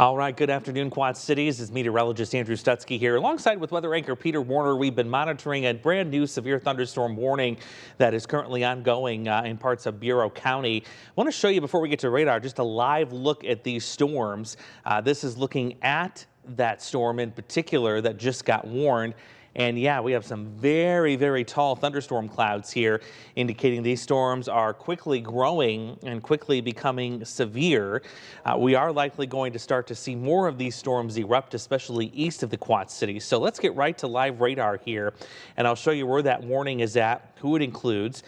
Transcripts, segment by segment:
All right, good afternoon, Quad Cities. It's meteorologist Andrew Stutzky here. Alongside with weather anchor Peter Warner, we've been monitoring a brand new severe thunderstorm warning that is currently ongoing in parts of Bureau County. I want to show you before we get to radar just a live look at these storms. This is looking at that storm in particular that just got warned. And yeah, we have some very, very tall thunderstorm clouds here, indicating these storms are quickly growing and quickly becoming severe. We are likely going to start to see more of these storms erupt, especially east of the Quad Cities. So let's get right to live radar here, and I'll show you where that warning is at, who it includes.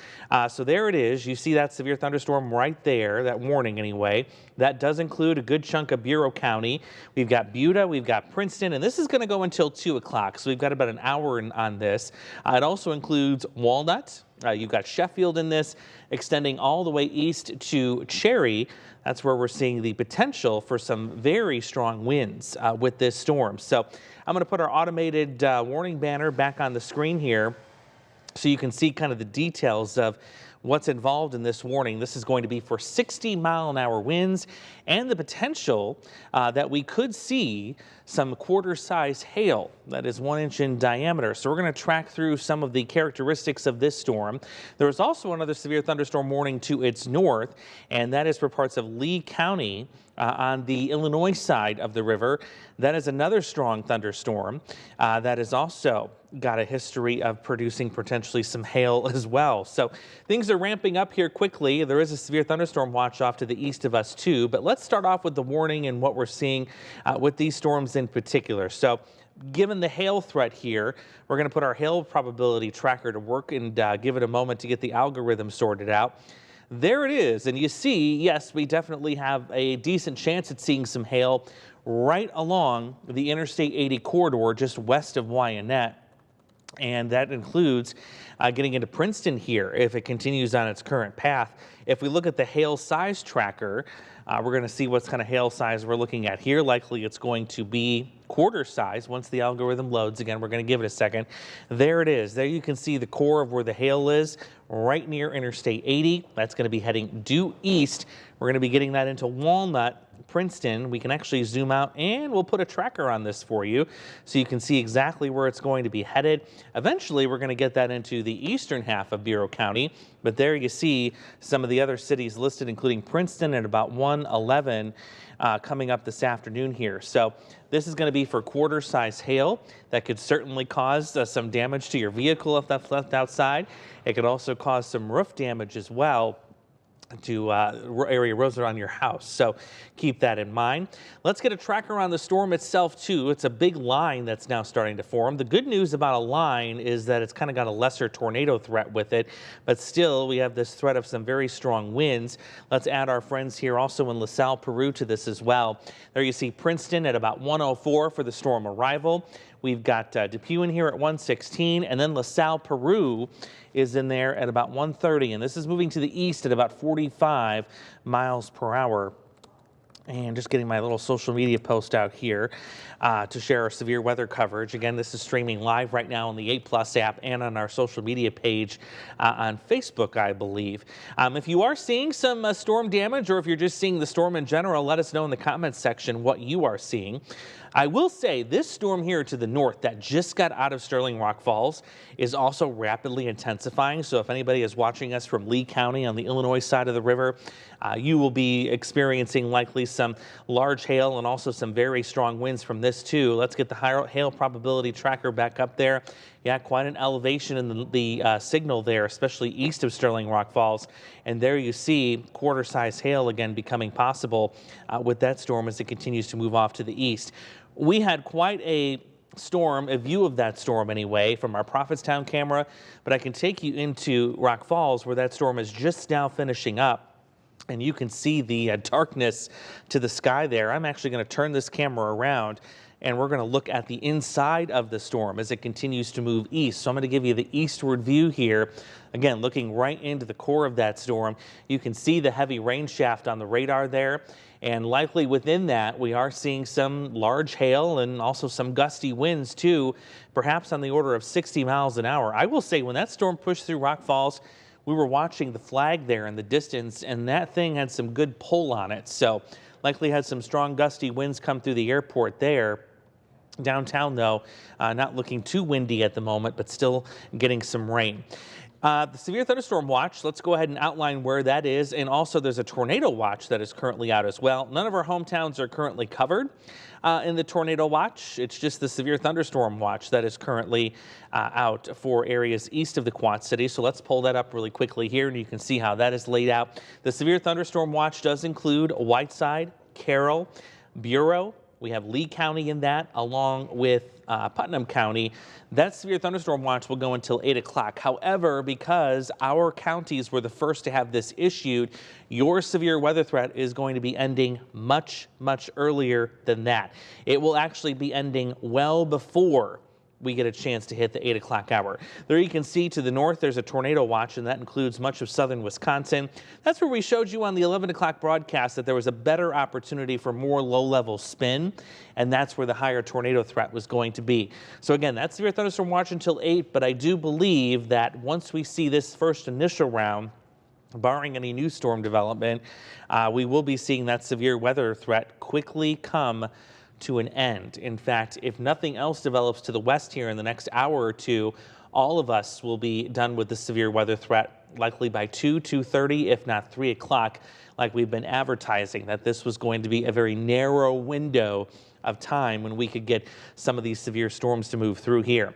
So there it is. You see that severe thunderstorm right there, that warning anyway. That does include a good chunk of Bureau County. We've got Buda, we've got Princeton, and this is going to go until 2 o'clock. So we've got about an hour on this. It also includes Walnut. You've got Sheffield in this, extending all the way east to Cherry. That's where we're seeing the potential for some very strong winds with this storm. So I'm going to put our automated warning banner back on the screen here so you can see kind of the details of what's involved in this warning. This is going to be for 60-mile-an-hour winds and the potential that we could see some quarter-size hail that is 1 inch in diameter. So we're going to track through some of the characteristics of this storm. There is also another severe thunderstorm warning to its north, and that is for parts of Lee County on the Illinois side of the river. That is another strong thunderstorm that has also got a history of producing potentially some hail as well. So things are ramping up here quickly. There is a severe thunderstorm watch off to the east of us too, but let's start off with the warning and what we're seeing with these storms in particular. So given the hail threat here, we're going to put our hail probability tracker to work and give it a moment to get the algorithm sorted out. There it is, and you see, yes, we definitely have a decent chance at seeing some hail right along the Interstate 80 corridor just west of Wyanett. And that includes getting into Princeton here if it continues on its current path. If we look at the hail size tracker, we're going to see what kind of hail size we're looking at here. Likely it's going to be quarter size once the algorithm loads. Again, we're going to give it a second. There it is. There you can see the core of where the hail is right near Interstate 80. That's going to be heading due east. We're going to be getting that into Walnut, Princeton. We can actually zoom out and we'll put a tracker on this for you so you can see exactly where it's going to be headed. Eventually, we're going to get that into the eastern half of Bureau County, but there you see some of the other cities listed, including Princeton at about 1:11 coming up this afternoon here. So this is going to be for quarter-size hail that could certainly cause some damage to your vehicle if that's left outside. It could also cause some roof damage as well to area roads around your house. So keep that in mind. Let's get a tracker on the storm itself too. It's a big line that's now starting to form. The good news about a line is that it's kind of got a lesser tornado threat with it, but still we have this threat of some very strong winds. Let's add our friends here also in LaSalle, Peru to this as well. There you see Princeton at about 1:04 for the storm arrival. We've got Depew in here at 1:16, and then LaSalle, Peru is in there at about 1:30, and this is moving to the east at about 45 miles per hour. And just getting my little social media post out here to share our severe weather coverage. Again, this is streaming live right now on the 8+ app and on our social media page on Facebook, I believe. If you are seeing some storm damage, or if you're just seeing the storm in general, let us know in the comments section what you are seeing. I will say this storm here to the north that just got out of Sterling Rock Falls is also rapidly intensifying. So if anybody is watching us from Lee County on the Illinois side of the river, you will be experiencing likely some large hail and also some very strong winds from this too. Let's get the hail probability tracker back up there. Yeah, quite an elevation in the signal there, especially east of Sterling Rock Falls. And there you see quarter-size hail again becoming possible with that storm as it continues to move off to the east. We had quite a storm, a view of that storm anyway, from our Prophetstown camera, but I can take you into Rock Falls where that storm is just now finishing up. And you can see the darkness to the sky there. I'm actually going to turn this camera around and we're going to look at the inside of the storm as it continues to move east. So I'm going to give you the eastward view here. Again, looking right into the core of that storm. You can see the heavy rain shaft on the radar there. And likely within that, we are seeing some large hail and also some gusty winds too, perhaps on the order of 60 miles an hour. I will say when that storm pushed through Rock Falls, we were watching the flag there in the distance, and that thing had some good pull on it. So Likely had some strong gusty winds come through the airport there. Downtown, though, not looking too windy at the moment, but still getting some rain. The severe thunderstorm watch, let's go ahead and outline where that is. And also there's a tornado watch that is currently out as well. None of our hometowns are currently covered in the tornado watch. It's just the severe thunderstorm watch that is currently out for areas east of the Quad Cities. So let's pull that up really quickly here and you can see how that is laid out. The severe thunderstorm watch does include Whiteside, Carroll, Bureau. We have Lee County in that, along with Putnam County. That severe thunderstorm watch will go until 8 o'clock. However, because our counties were the first to have this issued, your severe weather threat is going to be ending much, much earlier than that. It will actually be ending well before we get a chance to hit the 8 o'clock hour. There you can see to the north there's a tornado watch, and that includes much of southern Wisconsin. That's where we showed you on the 11 o'clock broadcast that there was a better opportunity for more low-level spin, and that's where the higher tornado threat was going to be. So again, that's severe thunderstorm watch until 8, but I do believe that once we see this first initial round, barring any new storm development, we will be seeing that severe weather threat quickly come to an end. In fact, if nothing else develops to the west here in the next hour or two, all of us will be done with the severe weather threat likely by 2:30, if not 3 o'clock, like we've been advertising, that this was going to be a very narrow window of time when we could get some of these severe storms to move through here.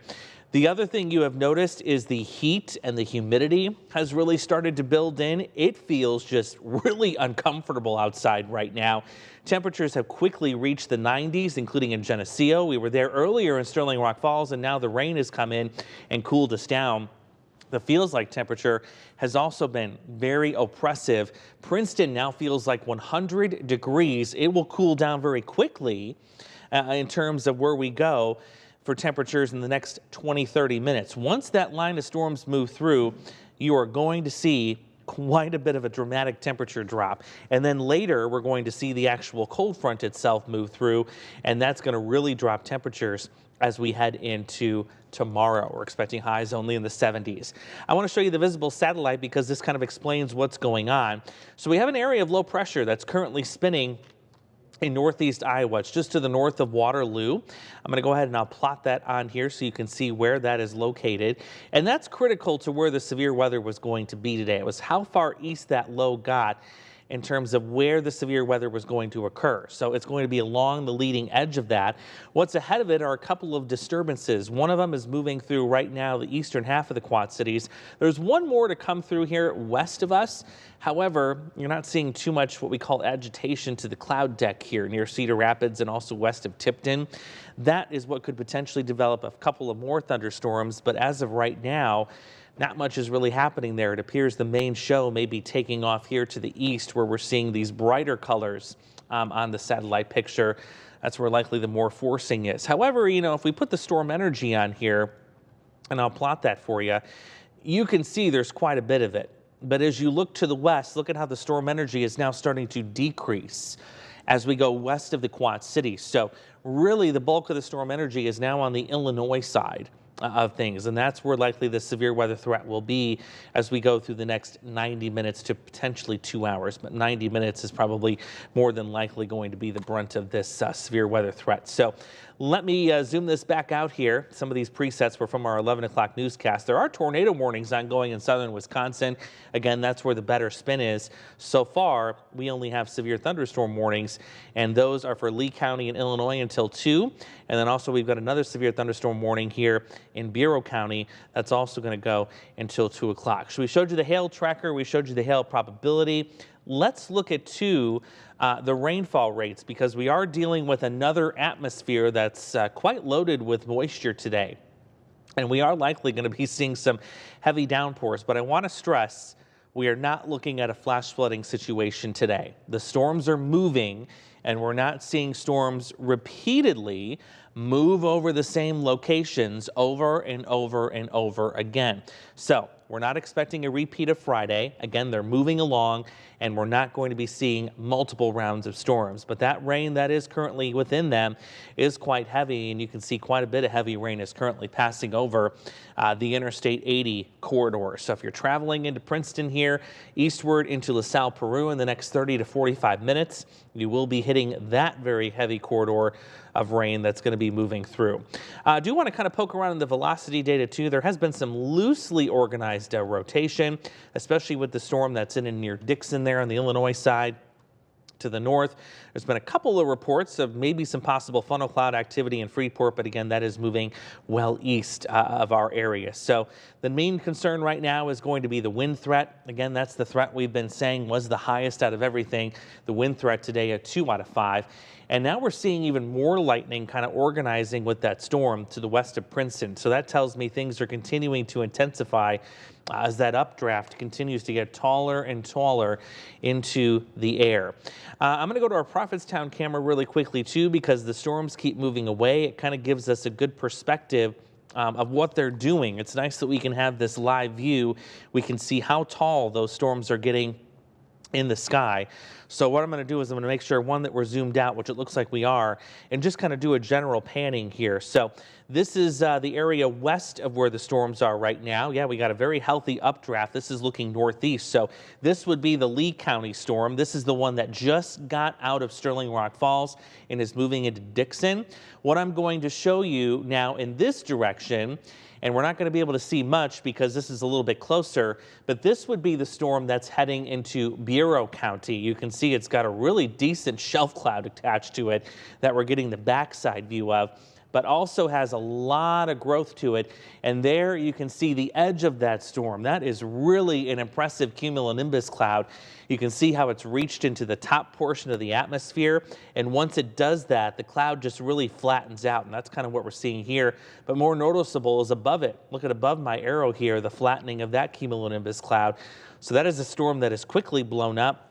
The other thing you have noticed is the heat and the humidity has really started to build in. It feels just really uncomfortable outside right now. Temperatures have quickly reached the 90s, including in Geneseo. We were there earlier in Sterling Rock Falls, and now the rain has come in and cooled us down. The feels like temperature has also been very oppressive. Princeton now feels like 100 degrees. It will cool down very quickly in terms of where we go for temperatures in the next 20-30 minutes. Once that line of storms move through, you are going to see quite a bit of a dramatic temperature drop. And then later, we're going to see the actual cold front itself move through, and that's going to really drop temperatures as we head into tomorrow. We're expecting highs only in the 70s. I want to show you the visible satellite because this kind of explains what's going on. So we have an area of low pressure that's currently spinning in northeast Iowa. It's just to the north of Waterloo. I'm going to go ahead and I'll plot that on here so you can see where that is located. And that's critical to where the severe weather was going to be today. It was how far east that low got in terms of where the severe weather was going to occur. So it's going to be along the leading edge of that. What's ahead of it are a couple of disturbances. One of them is moving through right now the eastern half of the Quad Cities. There's one more to come through here west of us. However, you're not seeing too much what we call agitation to the cloud deck here near Cedar Rapids and also west of Tipton. That is what could potentially develop a couple of more thunderstorms, but as of right now, not much is really happening there. It appears the main show may be taking off here to the east where we're seeing these brighter colors on the satellite picture. That's where likely the more forcing is. However, you know, if we put the storm energy on here, and I'll plot that for you, you can see there's quite a bit of it. But as you look to the west, look at how the storm energy is now starting to decrease as we go west of the Quad Cities. So really the bulk of the storm energy is now on the Illinois side of things, and that's where likely the severe weather threat will be as we go through the next 90 minutes to potentially 2 hours. But 90 minutes is probably more than likely going to be the brunt of this severe weather threat. So let me zoom this back out here. Some of these presets were from our 11 o'clock newscast. There are tornado warnings ongoing in southern Wisconsin. Again, that's where the better spin is. So far, we only have severe thunderstorm warnings, and those are for Lee County and Illinois until 2. And then also we've got another severe thunderstorm warning here in Bureau County. That's also going to go until 2 o'clock. So we showed you the hail tracker. We showed you the hail probability. Let's look at the rainfall rates, because we are dealing with another atmosphere that's quite loaded with moisture today. And we are likely going to be seeing some heavy downpours. But I want to stress, we are not looking at a flash flooding situation today. The storms are moving, and we're not seeing storms repeatedly move over the same locations over and over and over again. So we're not expecting a repeat of Friday. Again, they're moving along, and we're not going to be seeing multiple rounds of storms. But that rain that is currently within them is quite heavy, and you can see quite a bit of heavy rain is currently passing over the Interstate 80 corridor. So if you're traveling into Princeton here, eastward into LaSalle, Peru in the next 30 to 45 minutes, you will be hitting that very heavy corridor of rain that's going to be moving through. I do want to kind of poke around in the velocity data too. There has been some loosely organized rotation, especially with the storm that's in and near Dixon there on the Illinois side. To the north, there's been a couple of reports of maybe some possible funnel cloud activity in Freeport, but again, that is moving well east of our area. So the main concern right now is going to be the wind threat. Again, that's the threat we've been saying was the highest out of everything. The wind threat today a 2 out of 5. And now we're seeing even more lightning kind of organizing with that storm to the west of Princeton. So that tells me things are continuing to intensify as that updraft continues to get taller and taller into the air. I'm going to go to our Prophetstown camera really quickly too, because the storms keep moving away. It kind of gives us a good perspective of what they're doing. It's nice that we can have this live view. We can see how tall those storms are getting in the sky. So what I'm going to do is I'm going to make sure, one, that we're zoomed out, which it looks like we are, and just kind of do a general panning here. So this is the area west of where the storms are right now. Yeah, we got a very healthy updraft. This is looking northeast. So this would be the Lee County storm. This is the one that just got out of Sterling Rock Falls and is moving into Dixon. What I'm going to show you now in this direction, and we're not going to be able to see much because this is a little bit closer, but this would be the storm that's heading into Bureau County. You can see it's got a really decent shelf cloud attached to it that we're getting the backside view of, but also has a lot of growth to it. And there you can see the edge of that storm. That is really an impressive cumulonimbus cloud. You can see how it's reached into the top portion of the atmosphere. And once it does that, the cloud just really flattens out. And that's kind of what we're seeing here. But more noticeable is above it. Look at above my arrow here, the flattening of that cumulonimbus cloud. So that is a storm that is quickly blown up.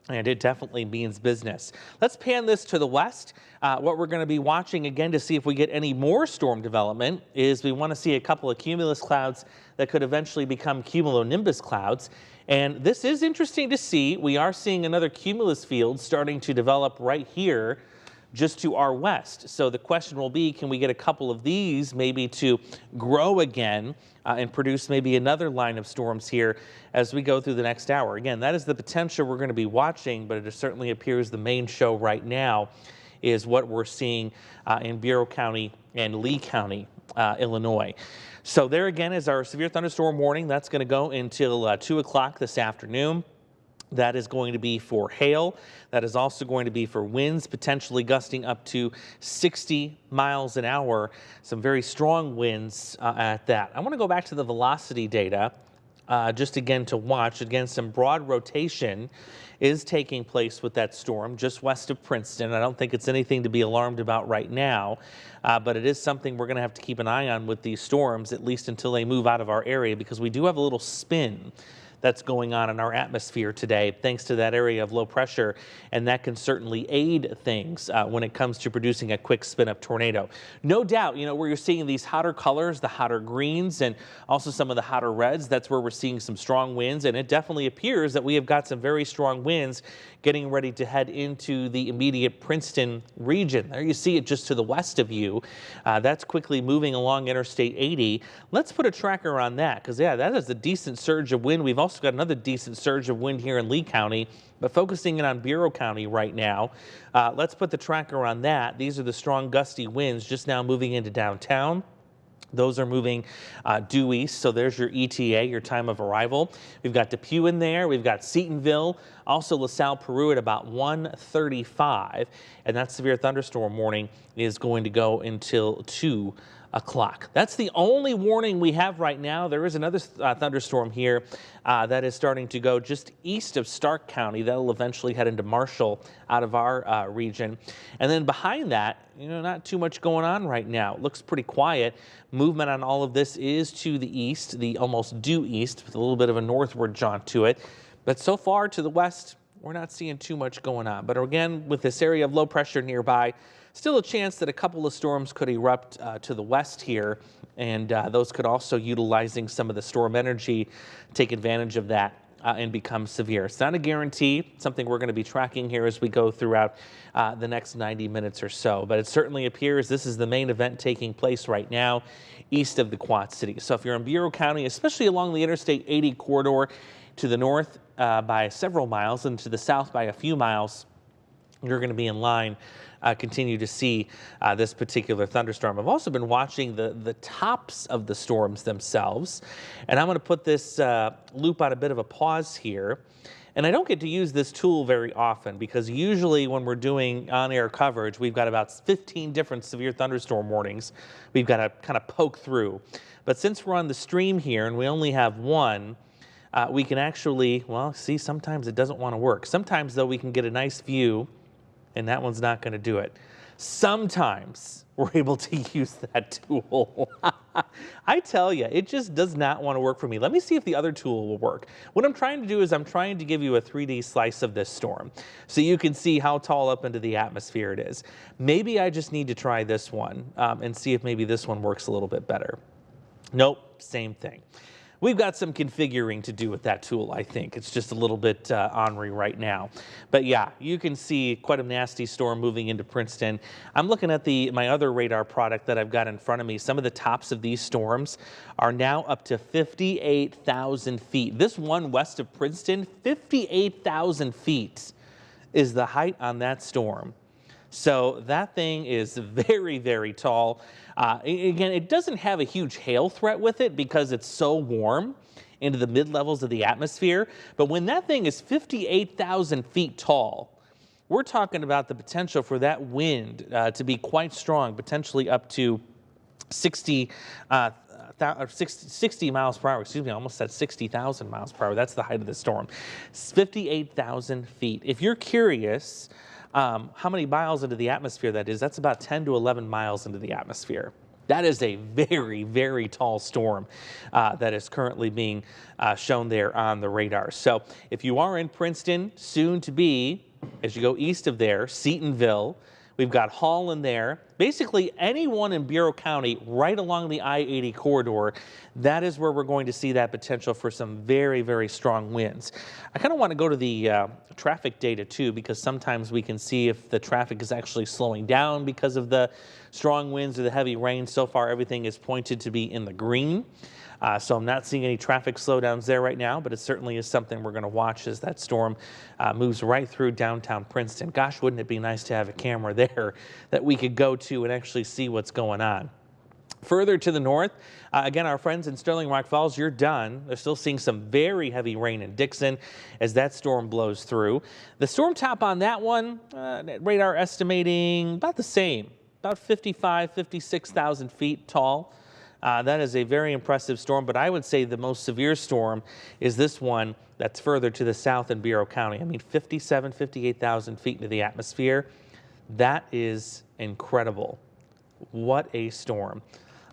And it definitely means business. Let's pan this to the west. What we're going to be watching again to see if we get any more storm development is we want to see a couple of cumulus clouds that could eventually become cumulonimbus clouds. And this is interesting to see. We are seeing another cumulus field starting to develop right here just to our west. So the question will be, can we get a couple of these maybe to grow again and produce maybe another line of storms here as we go through the next hour? Again, that is the potential we're going to be watching, but it certainly appears the main show right now is what we're seeing in Bureau County and Lee County, Illinois. So there again is our severe thunderstorm warning. That's going to go until 2 o'clock this afternoon. That is going to be for hail. That is also going to be for winds, potentially gusting up to 60 miles an hour. Some very strong winds at that. I want to go back to the velocity data just again to watch. Again, some broad rotation is taking place with that storm just west of Princeton. I don't think it's anything to be alarmed about right now, but it is something we're going to have to keep an eye on with these storms, at least until they move out of our area, because we do have a little spin that's going on in our atmosphere today, thanks to that area of low pressure, and that can certainly aid things when it comes to producing a quick spin-up tornado. No doubt, where you're seeing these hotter colors, the hotter greens, and also some of the hotter reds, that's where we're seeing some strong winds, and it definitely appears that we have got some very strong winds getting ready to head into the immediate Princeton region. There you see it just to the west of you. That's quickly moving along Interstate 80. Let's put a tracker on that, because yeah, that is a decent surge of wind. We've also got another decent surge of wind here in Lee County, but focusing in on Bureau County right now. Let's put the tracker on that. These are the strong gusty winds just now moving into downtown. Those are moving due east, so there's your ETA, your time of arrival. We've got Depew in there, we've got Seatonville, also LaSalle, Peru at about 1:35, and that severe thunderstorm warning is going to go until 2 o'clock. That's the only warning we have right now. There is another thunderstorm here that is starting to go just east of Stark County. That'll eventually head into Marshall out of our region. And then behind that, not too much going on right now. It looks pretty quiet. Movement on all of this is to the east, the almost due east, with a little bit of a northward jaunt to it. But so far to the west, we're not seeing too much going on. But again, with this area of low pressure nearby, still a chance that a couple of storms could erupt to the west here, and those could also, utilizing some of the storm energy, take advantage of that and become severe. It's not a guarantee, something we're going to be tracking here as we go throughout the next 90 minutes or so, but it certainly appears this is the main event taking place right now east of the Quad Cities. So if you're in Bureau County, especially along the Interstate 80 corridor to the north by several miles and to the south by a few miles, you're going to be in line, continue to see this particular thunderstorm. I've also been watching the tops of the storms themselves, and I'm going to put this loop on a bit of a pause here. And I don't get to use this tool very often because usually when we're doing on-air coverage, we've got about 15 different severe thunderstorm warnings we've got to kind of poke through. But since we're on the stream here and we only have one, we can actually, well, see, sometimes it doesn't want to work. Sometimes, though, we can get a nice view, and that one's not going to do it. Sometimes we're able to use that tool. I tell you, it just does not want to work for me. Let me see if the other tool will work. What I'm trying to do is I'm trying to give you a 3D slice of this storm so you can see how tall up into the atmosphere it is. Maybe I just need to try this one and see if maybe this one works a little bit better. Nope, same thing. We've got some configuring to do with that tool, I think. It's just a little bit ornery right now. But yeah, you can see quite a nasty storm moving into Princeton. I'm looking at my other radar product that I've got in front of me. Some of the tops of these storms are now up to 58,000 feet. This one west of Princeton, 58,000 feet is the height on that storm. So that thing is very, very tall. Again, it doesn't have a huge hail threat with it because it's so warm into the mid-levels of the atmosphere. But when that thing is 58,000 feet tall, we're talking about the potential for that wind to be quite strong, potentially up to 60 miles per hour. Excuse me, I almost said 60,000 miles per hour. That's the height of the storm. 58,000 feet. If you're curious how many miles into the atmosphere that is, that's about 10 to 11 miles into the atmosphere. That is a very, very tall storm that is currently being shown there on the radar. So if you are in Princeton, soon to be, as you go east of there, Seatonville, we've got Hall in there. Basically, anyone in Bureau County right along the I-80 corridor, that is where we're going to see that potential for some very, very strong winds. I kind of want to go to the traffic data too, because sometimes we can see if the traffic is actually slowing down because of the strong winds or the heavy rain. So far, everything is pointed to be in the green. So I'm not seeing any traffic slowdowns there right now, but it certainly is something we're going to watch as that storm moves right through downtown Princeton. Gosh, wouldn't it be nice to have a camera there that we could go to and actually see what's going on. Further to the north, again, our friends in Sterling Rock Falls, you're done. They're still seeing some very heavy rain in Dixon as that storm blows through. The storm top on that one, radar estimating about the same, about 56,000 feet tall. That is a very impressive storm, but I would say the most severe storm is this one that's further to the south in Bureau County. I mean, 58,000 feet into the atmosphere. That is incredible. What a storm.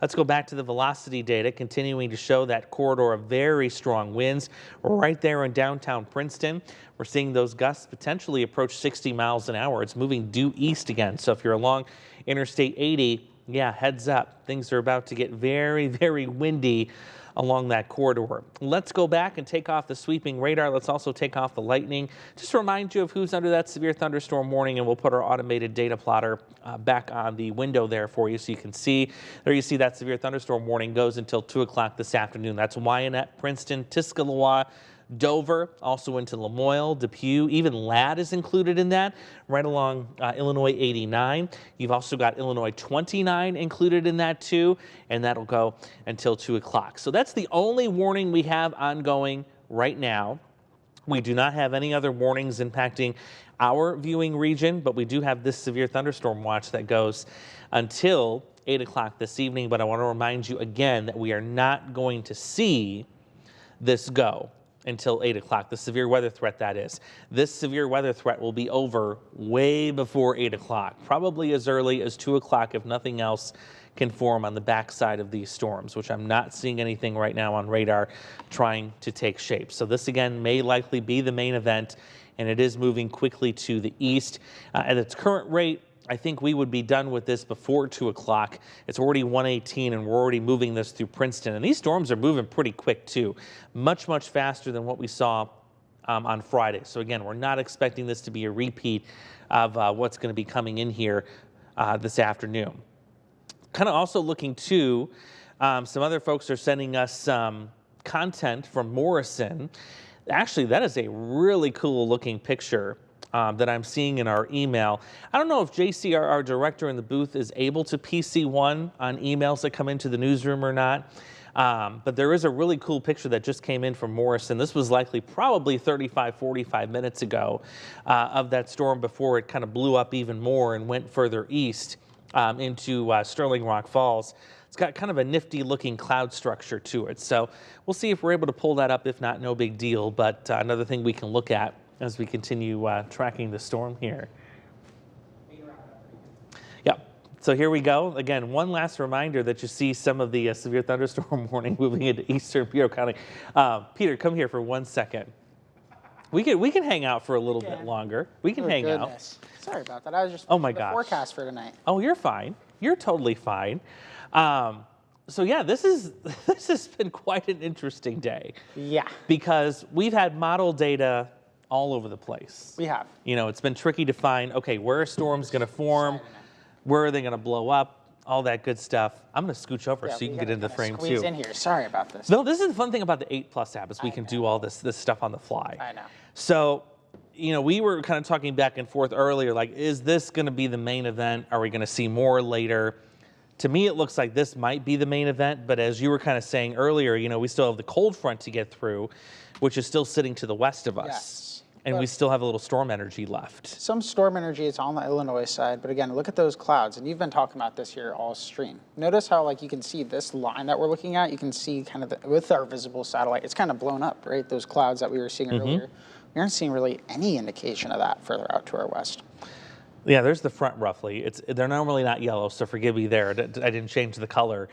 Let's go back to the velocity data, continuing to show that corridor of very strong winds right there in downtown Princeton. We're seeing those gusts potentially approach 60 miles an hour. It's moving due east again. So if you're along Interstate 80, yeah, heads up. Things are about to get very, very windy along that corridor. Let's go back and take off the sweeping radar. Let's also take off the lightning. Just to remind you of who's under that severe thunderstorm warning, and we'll put our automated data plotter back on the window there for you so you can see. There you see that severe thunderstorm warning goes until 2 o'clock this afternoon. That's Wyanett, Princeton, Tuscaloosa, Dover, also into Lamoille, Depew, even Ladd is included in that, right along Illinois 89. You've also got Illinois 29 included in that too, and that'll go until 2 o'clock. So that's the only warning we have ongoing right now. We do not have any other warnings impacting our viewing region, but we do have this severe thunderstorm watch that goes until 8 o'clock this evening. But I want to remind you again that we are not going to see this go until 8 o'clock, the severe weather threat that is. This severe weather threat will be over way before 8 o'clock, probably as early as 2 o'clock if nothing else can form on the backside of these storms, which I'm not seeing anything right now on radar trying to take shape. So this again may likely be the main event, and it is moving quickly to the east. At its current rate, I think we would be done with this before 2 o'clock. It's already 1:18 and we're already moving this through Princeton. And these storms are moving pretty quick too. Much, much faster than what we saw on Friday. So again, we're not expecting this to be a repeat of what's going to be coming in here this afternoon. Kind of also looking to, some other folks are sending us content from Morrison. Actually, that is a really cool looking picture that I'm seeing in our email. I don't know if JC, our director in the booth, is able to PC1 on emails that come into the newsroom or not. But there is a really cool picture that just came in from Morrison. This was likely probably 35, 45 minutes ago of that storm before it kind of blew up even more and went further east into Sterling Rock Falls. It's got kind of a nifty looking cloud structure to it. So we'll see if we're able to pull that up. If not, no big deal. But another thing we can look at as we continue tracking the storm here. Yep. So here we go. Again, one last reminder that you see some of the severe thunderstorm warning moving into eastern Bureau County. Peter, come here for 1 second. We can hang out for a little bit longer. We can hang out. Sorry about that. I was just the forecast for tonight. Oh, you're fine. You're totally fine. So yeah, this has been quite an interesting day. Yeah. Because we've had model data all over the place. We have. You know, it's been tricky to find, okay, where a storm's going to form, where are they going to blow up, all that good stuff. I'm going to scooch over so you can get into the frame squeeze too. in here. Sorry about this. No, this is the fun thing about the 8+ app is we can do all this stuff on the fly. I know. So, you know, we were kind of talking back and forth earlier, like, is this going to be the main event? Are we going to see more later? To me, it looks like this might be the main event, but as you were kind of saying earlier, you know, we still have the cold front to get through, which is still sitting to the west of us. Yes. And we still have a little storm energy left. Some storm energy is on the Illinois side, but again, look at those clouds, and you've been talking about this here all stream. Notice how, like, you can see this line that we're looking at, you can see kind of with our visible satellite, it's kind of blown up, right? Those clouds that we were seeing earlier. We aren't seeing really any indication of that further out to our west. Yeah, there's the front roughly. They're normally not yellow, so forgive me there. I didn't change the color.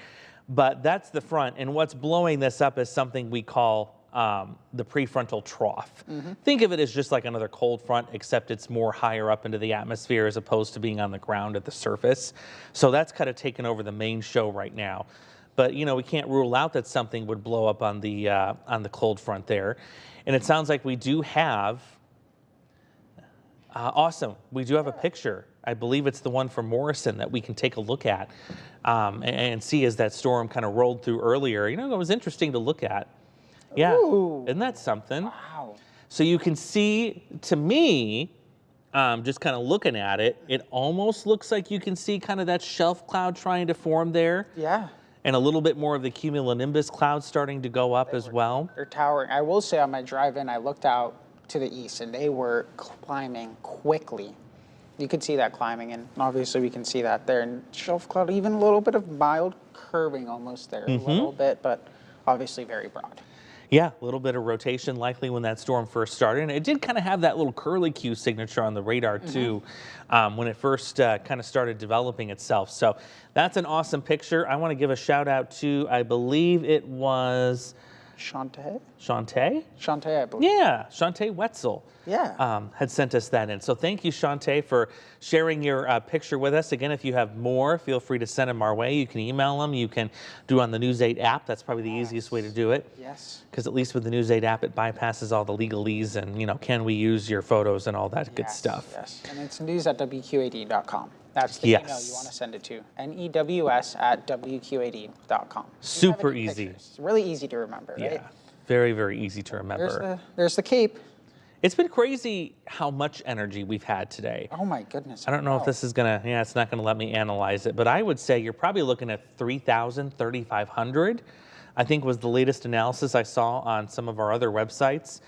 But that's the front, and what's blowing this up is something we call the prefrontal trough. Think of it as just like another cold front, except it's more higher up into the atmosphere as opposed to being on the ground at the surface. So that's kind of taken over the main show right now. But you know, we can't rule out that something would blow up on the cold front there. And it sounds like we do have awesome. We do have a picture. I believe it's the one from Morrison that we can take a look at and see as that storm kind of rolled through earlier. You know, it was interesting to look at. Yeah, Ooh. Isn't that something? Wow. So you can see, to me, just kind of looking at it, it almost looks like you can see kind of that shelf cloud trying to form there. Yeah. And a little bit more of the cumulonimbus clouds starting to go up as well. They're towering. I will say on my drive in, I looked out to the east and they were climbing quickly. You could see that climbing, and obviously we can see that there. And shelf cloud, even a little bit of mild curving almost there, a little bit, but obviously very broad. Yeah, a little bit of rotation likely when that storm first started. And it did kind of have that little curlicue signature on the radar too when it first kind of started developing itself. So that's an awesome picture. I want to give a shout out to, I believe it was Shantae? Shantae, I believe. Yeah, Shantae Wetzel. Yeah. Had sent us that in. So thank you, Shantae, for sharing your picture with us. Again, if you have more, feel free to send them our way. You can email them. You can do it on the News 8 app. That's probably the easiest way to do it. Yes. Because at least with the News 8 app, it bypasses all the legalese and, you know, can we use your photos and all that good stuff. Yes, and it's news@wqad.com. That's the email you want to send it to. news@wqad.com. Super easy. It's really easy to remember, right? Yeah, very, very easy to remember. There's the Cape. It's been crazy how much energy we've had today. Oh my goodness. I don't know if this is gonna, it's not gonna let me analyze it, but I would say you're probably looking at 3,000, 3,500. I think was the latest analysis I saw on some of our other websites.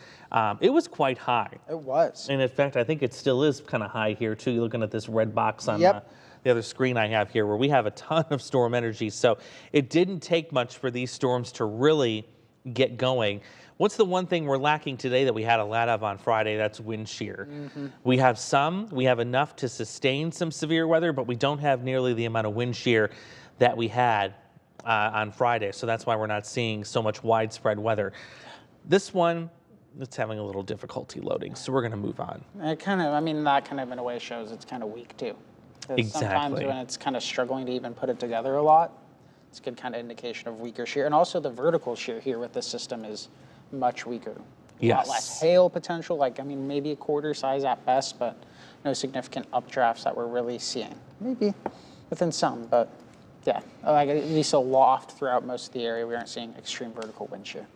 It was quite high. It was. And in fact, I think it still is kind of high here too. You're looking at this red box on the other screen I have here where we have a ton of storm energy. So it didn't take much for these storms to really get going. What's the one thing we're lacking today that we had a lot of on Friday? That's wind shear. We have enough to sustain some severe weather, but we don't have nearly the amount of wind shear that we had on Friday. So that's why we're not seeing so much widespread weather. This one, it's having a little difficulty loading, so we're going to move on. It kind of, I mean, that kind of in a way shows it's kind of weak too. Sometimes when it's kind of struggling to even put it together a lot, it's a good kind of indication of weaker shear. And also the vertical shear here with this system is much weaker. A lot less hail potential, like, I mean, maybe a quarter size at best, but no significant updrafts that we're really seeing. Maybe within some, but yeah, like at least a loft throughout most of the area. We aren't seeing extreme vertical wind shear.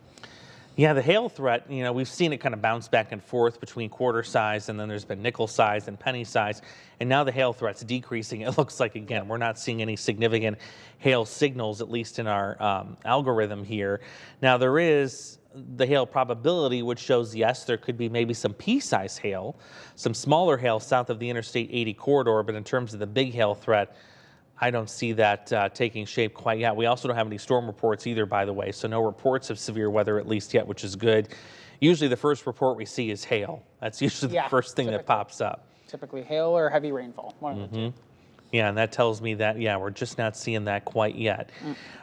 Yeah, the hail threat, we've seen it kind of bounce back and forth between quarter size, and then there's been nickel size and penny size, and now the hail threat's decreasing. It looks like, again, we're not seeing any significant hail signals, at least in our algorithm here. Now, there is the hail probability, which shows, yes, there could be maybe some pea-size hail, some smaller hail south of the Interstate 80 corridor, but in terms of the big hail threat, I don't see that taking shape quite yet. We also don't have any storm reports either, by the way, so no reports of severe weather at least yet, which is good. Usually the first report we see is hail. That's usually the first thing that pops up. Typically hail or heavy rainfall, one of the two. Yeah, and that tells me that, we're just not seeing that quite yet.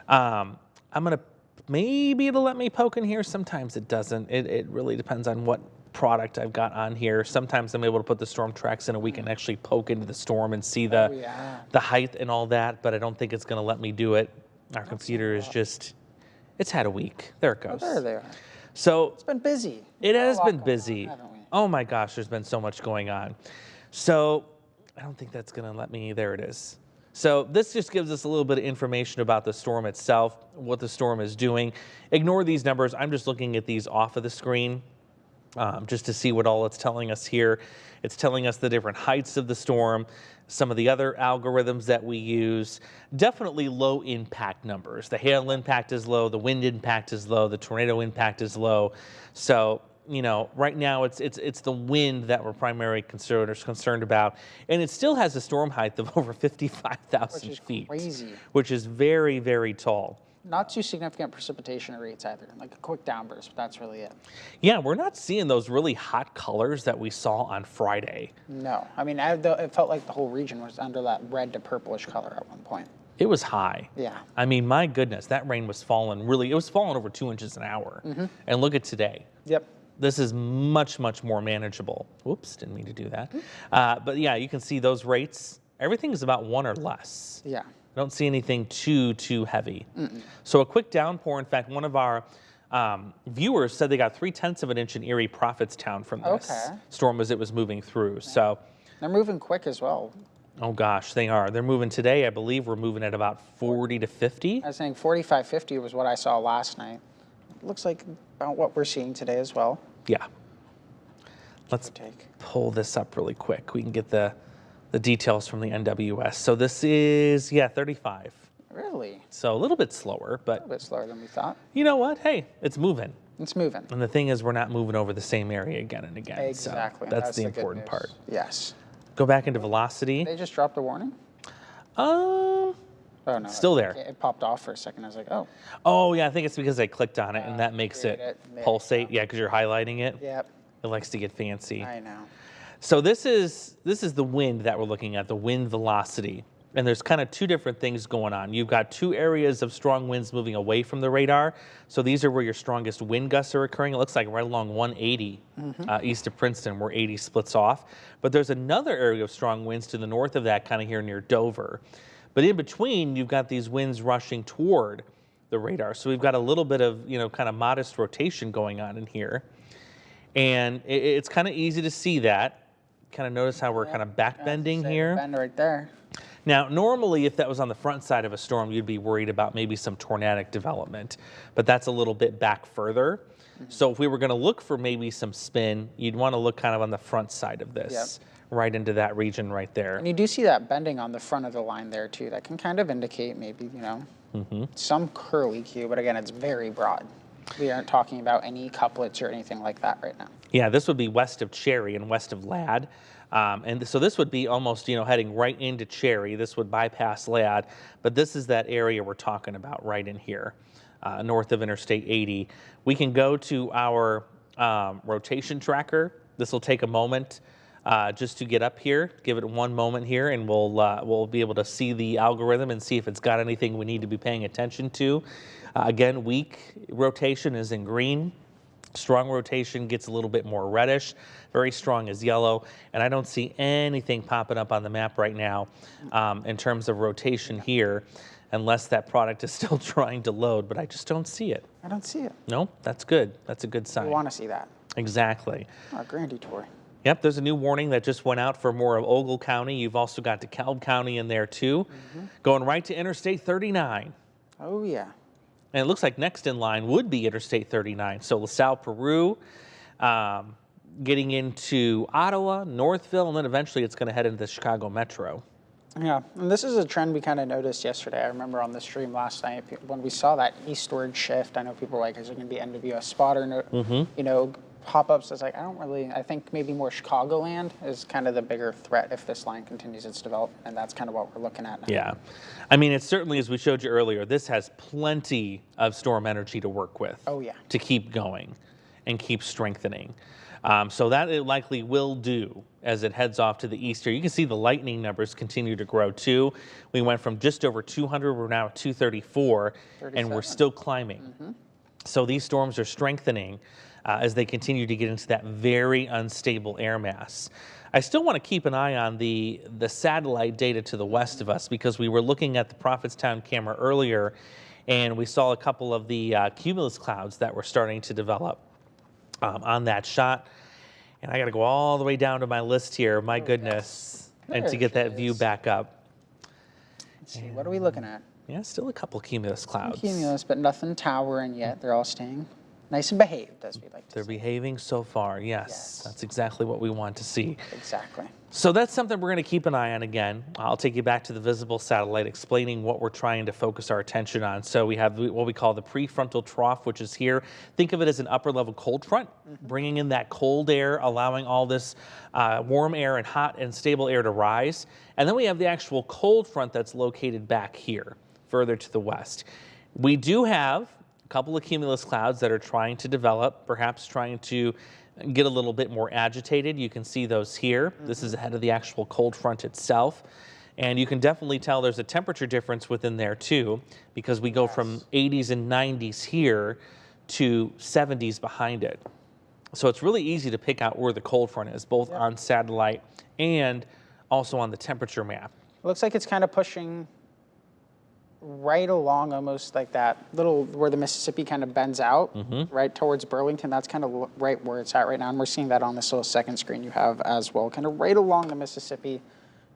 I'm going to, maybe it'll let me poke in here. Sometimes it doesn't. It really depends on what product I've got on here. Sometimes I'm able to put the storm tracks in and we can actually poke into the storm and see the height and all that, but I don't think it's going to let me do it. Our computer is just, it's had a week. There it goes. Oh, there they are. So it's been busy. It has been busy. Oh my gosh, there's been so much going on. So I don't think that's going to let me, there it is. So this just gives us a little bit of information about the storm itself, what the storm is doing. Ignore these numbers. I'm just looking at these off of the screen. Just to see what all it's telling us here. It's telling us the different heights of the storm, some of the other algorithms that we use. Definitely low impact numbers. The hail impact is low, the wind impact is low, the tornado impact is low. So, right now it's the wind that we're primarily concerned about. And it still has a storm height of over 55,000 feet. Crazy. Which is very, very tall. Not too significant precipitation rates either, like a quick downburst, but that's really it. Yeah, we're not seeing those really hot colors that we saw on Friday. No, I mean, it felt like the whole region was under that red to purplish color at one point. It was high. Yeah. I mean, my goodness, that rain was falling it was falling over 2 inches an hour. And look at today. Yep. This is much, much more manageable. Whoops, didn't mean to do that. But yeah, you can see those rates. Everything is about 1 or less. Yeah. I don't see anything too heavy. So a quick downpour. In fact, one of our viewers said they got 0.3 of an inch in Erie Prophetstown from this storm as it was moving through. So they're moving quick as well. Oh gosh, they are. They're moving today. I believe we're moving at about 40 to 50. I was saying 45, 50 was what I saw last night. It looks like about what we're seeing today as well. Yeah. Let's pull this up really quick. We can get the details from the NWS. So this is, 35. Really? So a little bit slower, but... A little bit slower than we thought. You know what? Hey, it's moving. It's moving. And the thing is, we're not moving over the same area again and again. Exactly. So that's the important part. Yes. Go back into velocity. They just dropped a warning? Oh, no. Still there. It popped off for a second. I was like, oh. Oh, yeah, I think it's because I clicked on it and that makes it pulsate. Yeah, because you're highlighting it. Yep. It likes to get fancy. I know. So this is the wind that we're looking at, the wind velocity. And there's kind of two different things going on. You've got two areas of strong winds moving away from the radar. So these are where your strongest wind gusts are occurring. It looks like right along 180 east of Princeton, where 80 splits off. But there's another area of strong winds to the north of that, kind of here near Dover. But in between, you've got these winds rushing toward the radar. So we've got a little bit of, kind of modest rotation going on in here. And it's kind of easy to see that. Kind of notice how we're kind of backbending here. Bend right there. Now, normally, if that was on the front side of a storm, you'd be worried about maybe some tornadic development, but that's a little bit back further. So if we were going to look for maybe some spin, you'd want to look kind of on the front side of this, right into that region right there. And you do see that bending on the front of the line there, too. That can kind of indicate maybe, some curly Q, but again, it's very broad. We aren't talking about any couplets or anything like that right now. Yeah, this would be west of Cherry and west of Ladd. And so this would be almost, heading right into Cherry. This would bypass Ladd, but this is that area we're talking about right in here, north of Interstate 80. We can go to our rotation tracker. This will take a moment just to get up here. Give it one moment here, and we'll be able to see the algorithm and see if it's got anything we need to be paying attention to. Again, weak rotation is in green. Strong rotation gets a little bit more reddish. Very strong is yellow. And I don't see anything popping up on the map right now in terms of rotation here, unless that product is still trying to load, but I just don't see it. I don't see it. No, that's good. That's a good sign. We want to see that. Exactly. Grand Detour. Yep, there's a new warning that just went out for more of Ogle County. You've also got DeKalb County in there too. Going right to Interstate 39. Oh, yeah. And it looks like next in line would be Interstate 39. So LaSalle, Peru, getting into Ottawa, Northville, and then eventually it's going to head into the Chicago Metro. Yeah, and this is a trend we kind of noticed yesterday. I remember on the stream last night when we saw that eastward shift. I know people were like, is there going to be end of US spotter, you know, pop-ups? It's like, I think maybe more Chicagoland is kind of the bigger threat if this line continues its development, and that's kind of what we're looking at now. Yeah, I mean, it's certainly, as we showed you earlier, this has plenty of storm energy to work with. Oh, yeah. To keep going and keep strengthening. So that it likely will do as it heads off to the east here. You can see the lightning numbers continue to grow too. We went from just over 200, we're now at 234, and we're still climbing. So these storms are strengthening as they continue to get into that very unstable air mass. I still want to keep an eye on the satellite data to the west of us, because we were looking at the Prophetstown camera earlier and we saw a couple of the cumulus clouds that were starting to develop on that shot. And I got to go all the way down to my list here, my goodness, and to get that view back up. Let's see, what are we looking at? Yeah, still a couple cumulus clouds. Cumulus, but nothing towering yet. They're all staying nice and behaved, as we like to say. They're behaving so far, yes. That's exactly what we want to see. Exactly. So that's something we're going to keep an eye on again. I'll take you back to the visible satellite, explaining what we're trying to focus our attention on. So we have what we call the prefrontal trough, which is here. Think of it as an upper level cold front, bringing in that cold air, allowing all this warm air and hot and stable air to rise. And then we have the actual cold front that's located back here, further to the west. We do have a couple of cumulus clouds that are trying to develop, perhaps trying to get a little bit more agitated. You can see those here. This is ahead of the actual cold front itself. And you can definitely tell there's a temperature difference within there too, because we go from 80s and 90s here to 70s behind it. So it's really easy to pick out where the cold front is, both on satellite and also on the temperature map. It looks like it's kind of pushing right along, almost like that little where the Mississippi kind of bends out, right towards Burlington. That's kind of right where it's at right now. And we're seeing that on this little second screen you have as well, kind of right along the Mississippi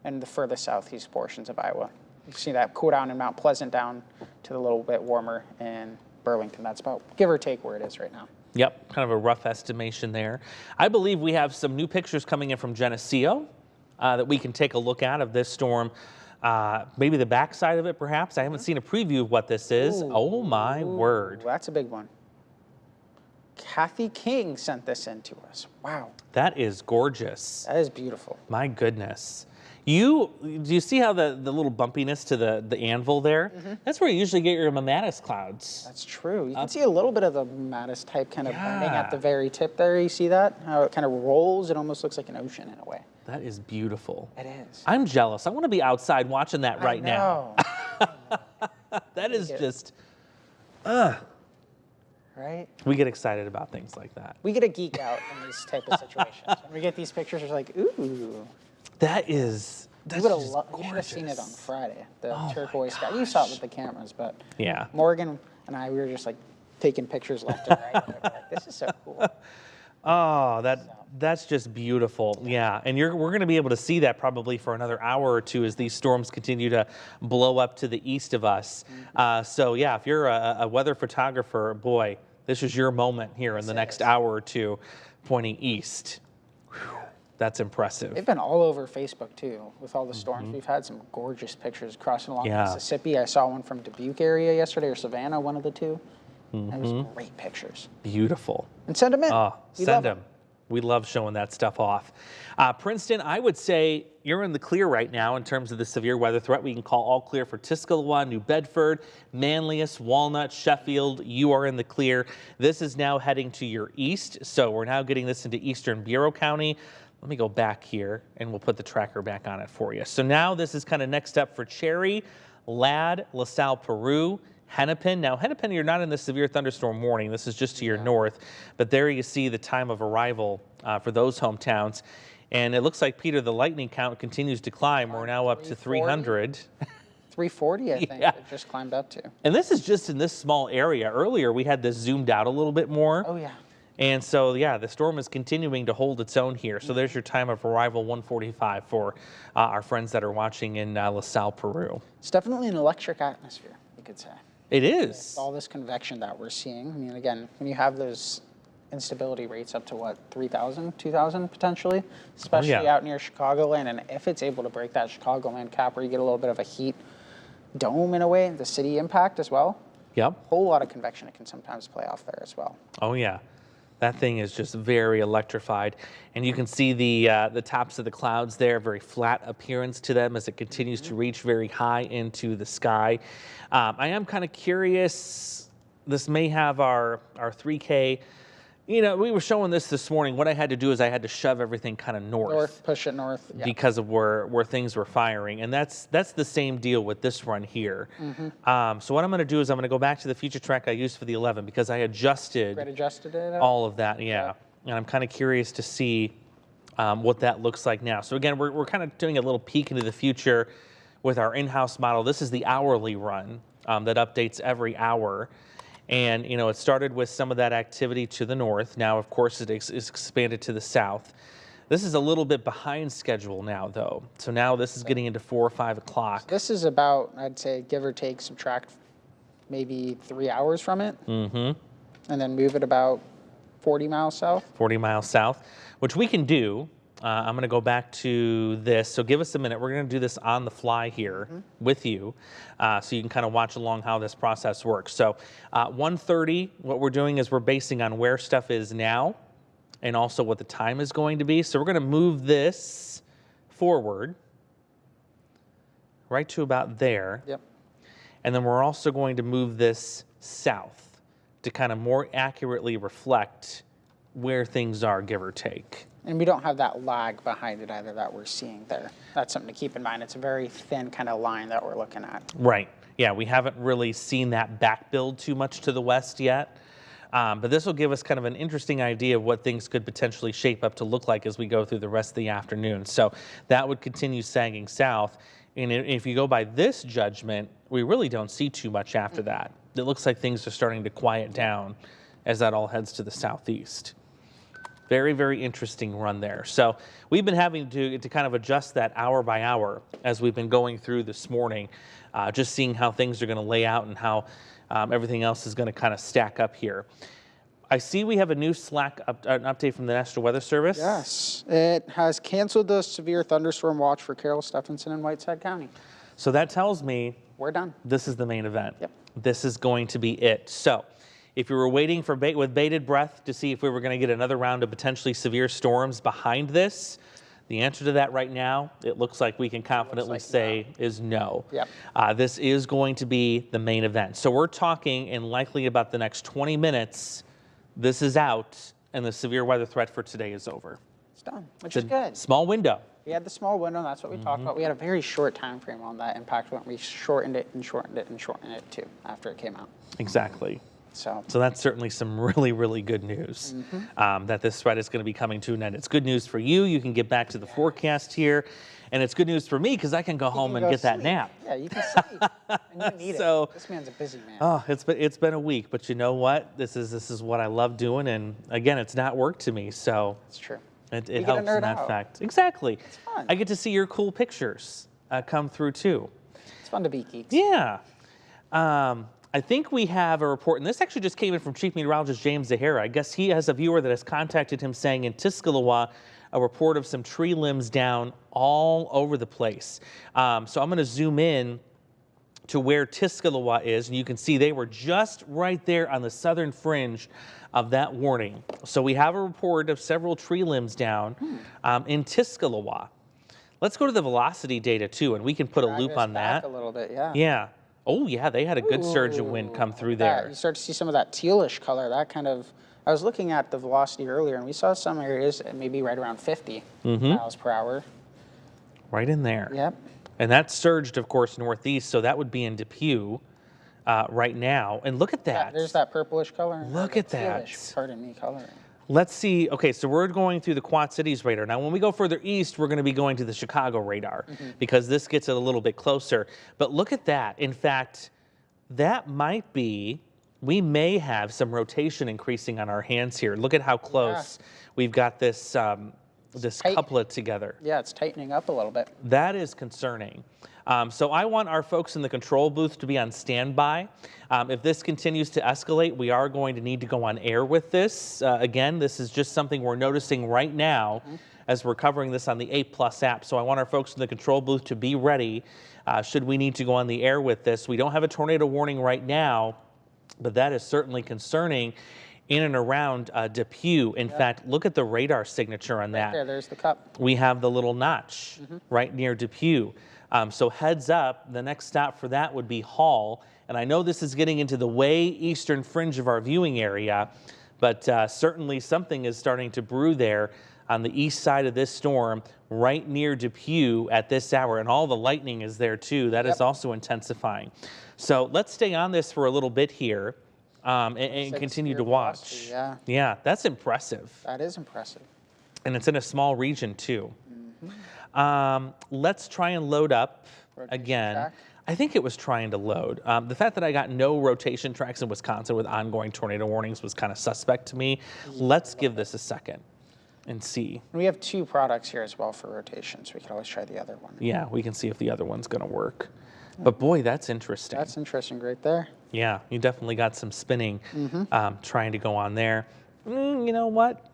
and the further southeast portions of Iowa. You see that cool down in Mount Pleasant down to the little bit warmer in Burlington. That's about, give or take, where it is right now. Yep, kind of a rough estimation there. I believe we have some new pictures coming in from Geneseo that we can take a look at of this storm. Maybe the backside of it, perhaps. I haven't seen a preview of what this is. Oh, my word. That's a big one. Kathy King sent this in to us. Wow. That is gorgeous. That is beautiful. My goodness. Do you see how the little bumpiness to the anvil there? That's where you usually get your mammatus clouds. That's true. You can see a little bit of the mammatus type kind of bending at the very tip there. You see that? How it kind of rolls. It almost looks like an ocean in a way. That is beautiful. It is. I'm jealous. I want to be outside watching that right now. That is just, right? We get excited about things like that. We get a geek out in these type of situations. When we get these pictures, it's like, ooh. That's you gorgeous. should have seen it on Friday, the turquoise sky. You saw it with the cameras, but yeah. Morgan and I, we were just like taking pictures left and right. We were like, this is so cool. Oh, that's just beautiful. Yeah, and we're going to be able to see that probably for another hour or two as these storms continue to blow up to the east of us. So yeah, if you're a weather photographer, boy, this is your moment here in the next hour or two, pointing east. Whew, that's impressive. They've been all over Facebook too, with all the storms. We've had some gorgeous pictures crossing along Mississippi. I saw one from Dubuque area yesterday, or Savannah, one of the two. It was great pictures. Beautiful. And send them in. Send them. We love showing that stuff off. Princeton, I would say you're in the clear right now in terms of the severe weather threat. We can call all clear for Tuscaloosa, New Bedford, Manlius, Walnut, Sheffield. You are in the clear. This is now heading to your east, so we're now getting this into eastern Bureau County. Let me go back here, and we'll put the tracker back on it for you. So now this is kind of next up for Cherry, Ladd, LaSalle, Peru, Hennepin. Now, Hennepin, you're not in the severe thunderstorm warning. This is just to your north. But there you see the time of arrival for those hometowns. And it looks like, Peter, the lightning count continues to climb. We're now up to 300. 340, I think, it just climbed up to. And this is just in this small area. Earlier, we had this zoomed out a little bit more. Oh, yeah. And so, yeah, the storm is continuing to hold its own here. So there's your time of arrival, 1:45 for our friends that are watching in LaSalle, Peru. It's definitely an electric atmosphere, you could say. It is. All this convection that we're seeing. I mean, again, when you have those instability rates up to what, 3,000, 2,000 potentially, especially out near Chicagoland, and if it's able to break that Chicagoland cap where you get a little bit of a heat dome in a way, the city impact as well. Yep. A whole lot of convection it can sometimes play off there as well. Oh yeah. That thing is just very electrified, and you can see the tops of the clouds there, very flat appearance to them as it continues to reach very high into the sky. I am kind of curious, this may have our 3K, you know, we were showing this morning. What I had to do is I had to shove everything kind of north. Push it north. Because of where things were firing. And that's the same deal with this run here. So what I'm going to do is I'm going to go back to the future track I used for the 11 because I adjusted all of that. Yeah. And I'm kind of curious to see what that looks like now. So again, we're kind of doing a little peek into the future with our in-house model. This is the hourly run that updates every hour. And, you know, it started with some of that activity to the north. Now, of course, it is expanded to the south. This is a little bit behind schedule now, though. So now this is getting into 4 or 5 o'clock. So this is about, I'd say, give or take, subtract maybe 3 hours from it. And then move it about 40 miles south. 40 miles south, which we can do. I'm going to go back to this. So give us a minute. We're going to do this on the fly here with you so you can kind of watch along how this process works. So 1:30, what we're doing is we're basing on where stuff is now and also what the time is going to be. So we're going to move this forward right to about there. Yep. And then we're also going to move this south to kind of more accurately reflect where things are, give or take. And we don't have that lag behind it either that we're seeing there. That's something to keep in mind. It's a very thin kind of line that we're looking at. Right. Yeah, we haven't really seen that back build too much to the west yet. But this will give us kind of an interesting idea of what things could potentially shape up to look like as we go through the rest of the afternoon. So that would continue sagging south. And if you go by this judgment, we really don't see too much after that. It looks like things are starting to quiet down as that all heads to the southeast. Very, very interesting run there. So we've been having to kind of adjust that hour by hour as we've been going through this morning, just seeing how things are going to lay out and how everything else is going to kind of stack up here. I see we have a new an update from the National Weather Service. Yes, it has canceled the severe thunderstorm watch for Carroll, Stephenson, and Whiteside County. So that tells me we're done. This is the main event. Yep. This is going to be it. So if you were waiting for with bated breath to see if we were going to get another round of potentially severe storms behind this, the answer to that right now, it looks like we can confidently say is no. Yep. This is going to be the main event. So we're talking in likely about the next 20 minutes, this is out and the severe weather threat for today is over. It's done, which is good. Small window. We had the small window, that's what we talked about. We had a very short time frame on that impact. We shortened it and shortened it and shortened it too after it came out. Exactly. So that's certainly some really, really good news that this threat is going to be coming to an end. It's good news for you. You can get back to the forecast here. And it's good news for me because I can go home and get that nap. Yeah, you can sleep. And you need it. This man's a busy man. Oh, it's been a week, but you know what? This is what I love doing. And again, it's not work to me. So it's true. It helps in that fact. Exactly. It's fun. I get to see your cool pictures come through too. It's fun to be geeks. Yeah. I think we have a report, and this actually just came in from Chief Meteorologist James Zahara. I guess he has a viewer that has contacted him saying in Tuscaloosa, a report of some tree limbs down all over the place. So I'm going to zoom in to where Tuscaloosa is, and you can see they were just right there on the southern fringe of that warning. So we have a report of several tree limbs down in Tuscaloosa. Let's go to the velocity data too, and we can put a loop on that. A little bit, yeah. Yeah. Oh yeah, they had a good surge of wind come through there. You start to see some of that tealish color, that kind of. I was looking at the velocity earlier, and we saw some areas maybe right around 50 miles per hour. Right in there. Yep. And that surged, of course, northeast, so that would be in Depew right now. And look at that. Yeah, there's that purplish color. Look at that. Tealish, pardon me, color. Let's see. Okay, so we're going through the Quad Cities radar. Now, when we go further east, we're going to be going to the Chicago radar because this gets it a little bit closer. But look at that. In fact, that might be, we may have some rotation increasing on our hands here. Look at how close we've got this this couplet together. Yeah, it's tightening up a little bit. That is concerning. So I want our folks in the control booth to be on standby. If this continues to escalate, we are going to need to go on air with this. Again, this is just something we're noticing right now as we're covering this on the 8+ app. So I want our folks in the control booth to be ready should we need to go on the air with this. We don't have a tornado warning right now, but that is certainly concerning in and around Depew. In fact, look at the radar signature on that. Right there's the cup. We have the little notch right near Depew. So heads up, the next stop for that would be Hall. And I know this is getting into the way eastern fringe of our viewing area, but certainly something is starting to brew there on the east side of this storm, right near Depew at this hour. And all the lightning is there too. That is also intensifying. So let's stay on this for a little bit here and continue to watch. Yeah, that's impressive. That is impressive. And it's in a small region too. Let's try and load up again. Track. I think it was trying to load. The fact that I got no rotation tracks in Wisconsin with ongoing tornado warnings was kind of suspect to me. Let's give this a second and see. We have 2 products here as well for rotation, so we can always try the other one. Yeah, we can see if the other one's going to work. But boy, that's interesting. That's interesting right there. Yeah, you definitely got some spinning trying to go on there. You know what?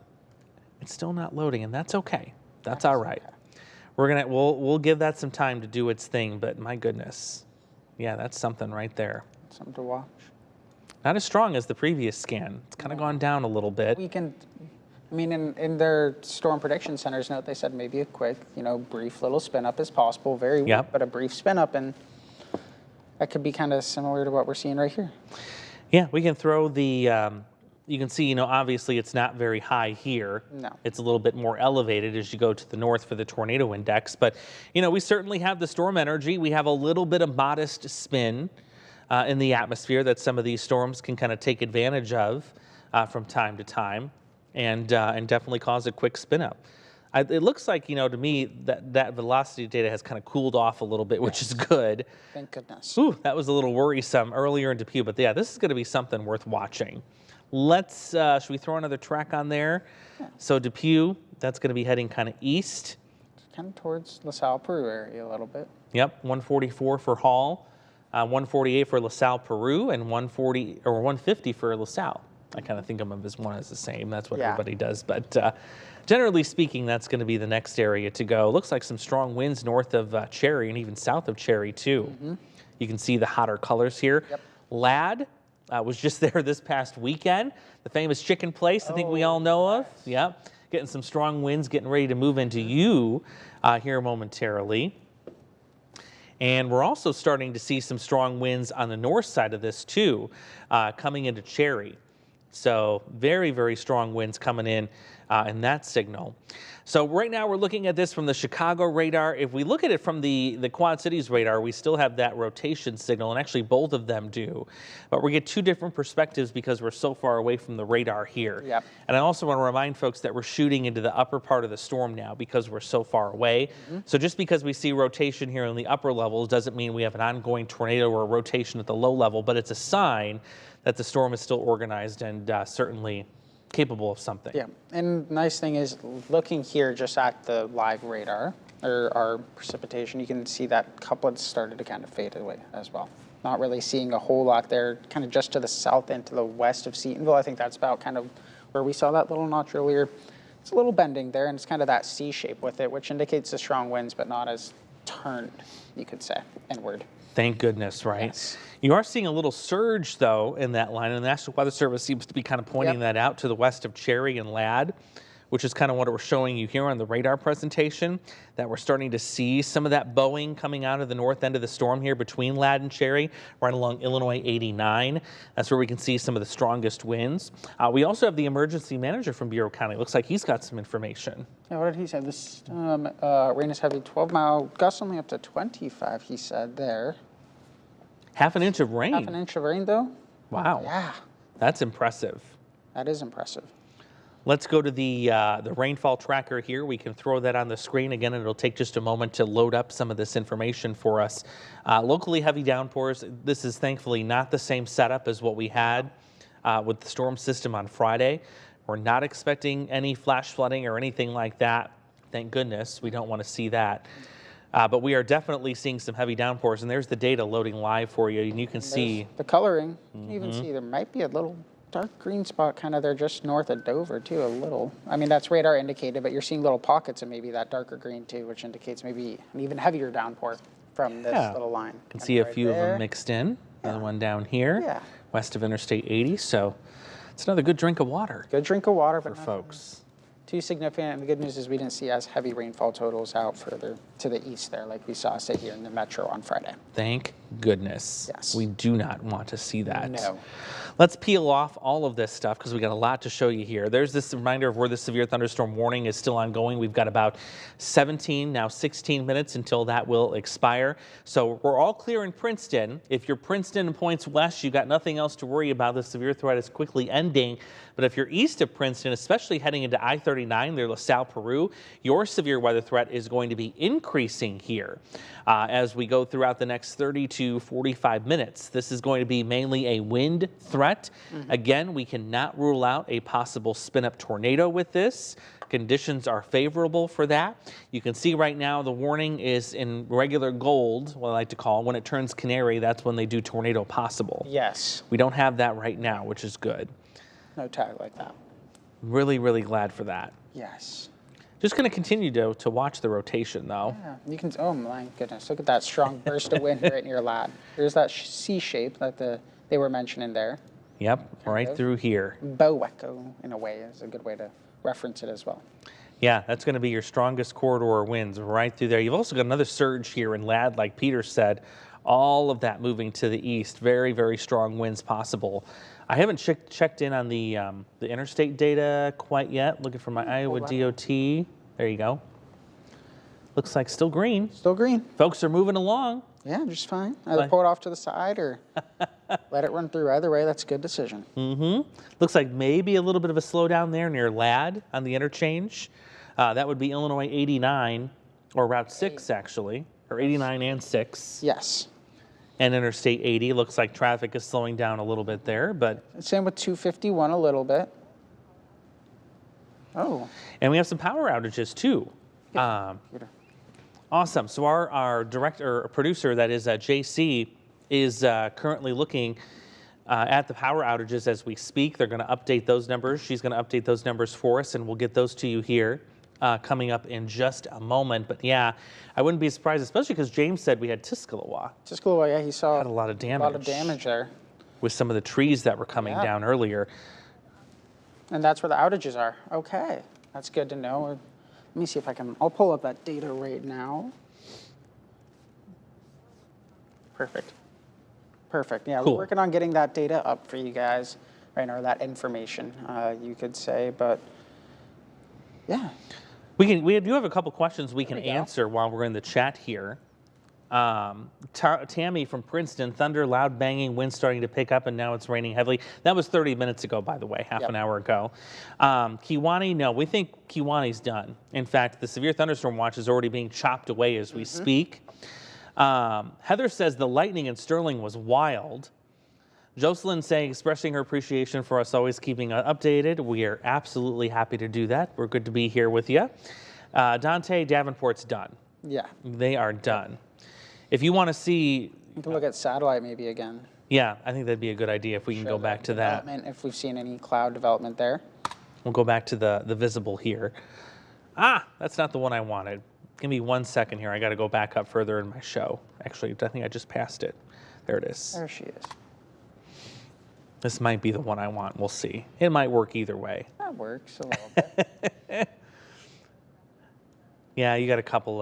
It's still not loading, and that's okay. That's all right. Okay. We'll give that some time to do its thing, but my goodness. Yeah, that's something right there. Something to watch. Not as strong as the previous scan. It's kind of gone down a little bit. I mean, in their storm prediction center's note, they said maybe a quick, brief little spin up is possible. Very weak, but a brief spin up, and that could be kind of similar to what we're seeing right here. Yeah, we can throw the, you can see, obviously it's not very high here. No. It's a little bit more elevated as you go to the north for the tornado index. But, we certainly have the storm energy. We have a little bit of modest spin in the atmosphere that some of these storms can kind of take advantage of from time to time and definitely cause a quick spin up. It looks like, to me, that velocity data has kind of cooled off a little bit, which is good. Thank goodness. Ooh, that was a little worrisome earlier in Depew, but yeah, this is going to be something worth watching. Let's, should we throw another track on there? Yeah. So Depew, that's going to be heading kind of east. Kind of towards LaSalle, Peru area a little bit. Yep, 144 for Hall, 148 for LaSalle, Peru, and 150 for LaSalle. I kind of think of them as one as the same. That's what everybody does. But generally speaking, that's going to be the next area to go. Looks like some strong winds north of Cherry and even south of Cherry, too. You can see the hotter colors here. Yep. Ladd was just there this past weekend. The famous chicken place I think we all know of. Yep. Getting some strong winds, getting ready to move into you here momentarily. And we're also starting to see some strong winds on the north side of this, too, coming into Cherry. So very, very strong winds coming in that signal. So right now we're looking at this from the Chicago radar. If we look at it from the Quad Cities radar, we still have that rotation signal, and actually both of them do. But we get 2 different perspectives because we're so far away from the radar here. Yep. And I also want to remind folks that we're shooting into the upper part of the storm now because we're so far away. So just because we see rotation here in the upper levels doesn't mean we have an ongoing tornado or rotation at the low level, but it's a sign that the storm is still organized and certainly capable of something. Yeah, and nice thing is looking here just at the live radar or our precipitation, you can see that couplet started to kind of fade away as well. Not really seeing a whole lot there, kind of just to the south and to the west of Seatonville. I think that's about kind of where we saw that little notch earlier. It's a little bending there, and it's kind of that C shape with it, which indicates the strong winds, but not as turned, you could say, inward. Thank goodness, right? Yes. You are seeing a little surge, though, in that line, and the National Weather Service seems to be kind of pointing that out to the west of Cherry and Ladd, which is kind of what we're showing you here on the radar presentation, that we're starting to see some of that bowing coming out of the north end of the storm here between Ladd and Cherry, right along Illinois 89. That's where we can see some of the strongest winds. We also have the emergency manager from Bureau County. Looks like he's got some information. Yeah, what did he say? This rain is heavy, 12-mile, gusts only up to 25, he said there. Half an inch of rain. Half an inch of rain, though? Wow. Yeah. That's impressive. That is impressive. Let's go to the rainfall tracker here. We can throw that on the screen. Again, it'll take just a moment to load up some of this information for us. Locally heavy downpours. This is thankfully not the same setup as what we had with the storm system on Friday. We're not expecting any flash flooding or anything like that thank goodness. We don't want to see that. But we are definitely seeing some heavy downpours, and there's the data loading live for you, and you can see the coloring. You can even see there might be a little dark green spot kind of there just north of Dover too, a little. I mean, that's radar indicated, but you're seeing little pockets of maybe that darker green too, which indicates maybe an even heavier downpour from this little line. You can see a few of them mixed in. Another one down here, west of Interstate 80. So it's another good drink of water. Good drink of water for folks. Too significant. And the good news is we didn't see as heavy rainfall totals out further to the east there, like we saw, say, here in the metro on Friday. Thank goodness. Yes. We do not want to see that. No. Let's peel off all of this stuff because we got a lot to show you here. There's this reminder of where the severe thunderstorm warning is still ongoing. We've got about 17, now 16 minutes until that will expire. So we're all clear in Princeton. If you're Princeton and points west, you got nothing else to worry about. The severe threat is quickly ending. But if you're east of Princeton, especially heading into I-39 near LaSalle, Peru, your severe weather threat is going to be increasing here as we go throughout the next 30 to 45 minutes. This is going to be mainly a wind threat. Again, we cannot rule out a possible spin-up tornado with this. Conditions are favorable for that. You can see right now the warning is in regular gold, what I like to call. When it turns canary, that's when they do tornado possible. Yes. We don't have that right now, which is good. No tag like that. Really, really glad for that. Yes. Just going to continue to watch the rotation, though. Yeah, you can. Oh my goodness! Look at that strong burst of wind right near Lad. There's that C shape that they were mentioning there. Yep, right through here. Bow echo, in a way, is a good way to reference it as well. Yeah, that's going to be your strongest corridor winds right through there. You've also got another surge here in Lad, like Peter said. All of that moving to the east. Very, very strong winds possible. I haven't checked in on the interstate data quite yet. Looking for my Iowa DOT. There you go. Looks like still green. Still green. Folks are moving along. Yeah, just fine. Either pull it off to the side or let it run through. Either way, that's a good decision. Looks like maybe a little bit of a slowdown there near Ladd on the interchange. That would be Illinois 89, or Route 6 actually, or 89 and 6. Yes. And Interstate 80. Looks like traffic is slowing down a little bit there, but same with 251 a little bit. Oh. And we have some power outages too. Awesome. So our producer, that is JC, is currently looking at the power outages as we speak. They're going to update those numbers. She's going to update those numbers for us, and we'll get those to you here coming up in just a moment. But yeah, I wouldn't be surprised, especially because James said we had Tuscaloosa. Tuscaloosa, yeah, he saw had a lot of damage. A lot of damage there. With some of the trees that were coming down earlier. And that's where the outages are. Okay, that's good to know. Let me see if I'll pull up that data right now. Perfect. Perfect. Yeah, cool. We're working on getting that data up for you guys right now, or that information, you could say, but yeah. We do have a couple questions we can answer while we're in the chat here. Tammy from Princeton, thunder, loud banging, wind starting to pick up, and now it's raining heavily. That was 30 minutes ago, by the way, half an hour ago. Kewaunee, no, we think Kewaunee's done. In fact, the severe thunderstorm watch is already being chopped away as we speak. Heather says the lightning in Sterling was wild. Jocelyn saying, expressing her appreciation for us always keeping updated. We are absolutely happy to do that. We're good to be here with you. Dante, Davenport's done. Yeah. They are done. If you want to see... You can look at satellite maybe again. Yeah, I think that'd be a good idea if we can go back to that. If we've seen any cloud development there. We'll go back to the visible here. Ah, that's not the one I wanted. Give me 1 second here. I got to go back up further in my show. Actually, I think I just passed it. There it is. There she is. This might be the one I want. We'll see. It might work either way. That works a little bit. Yeah, you got a couple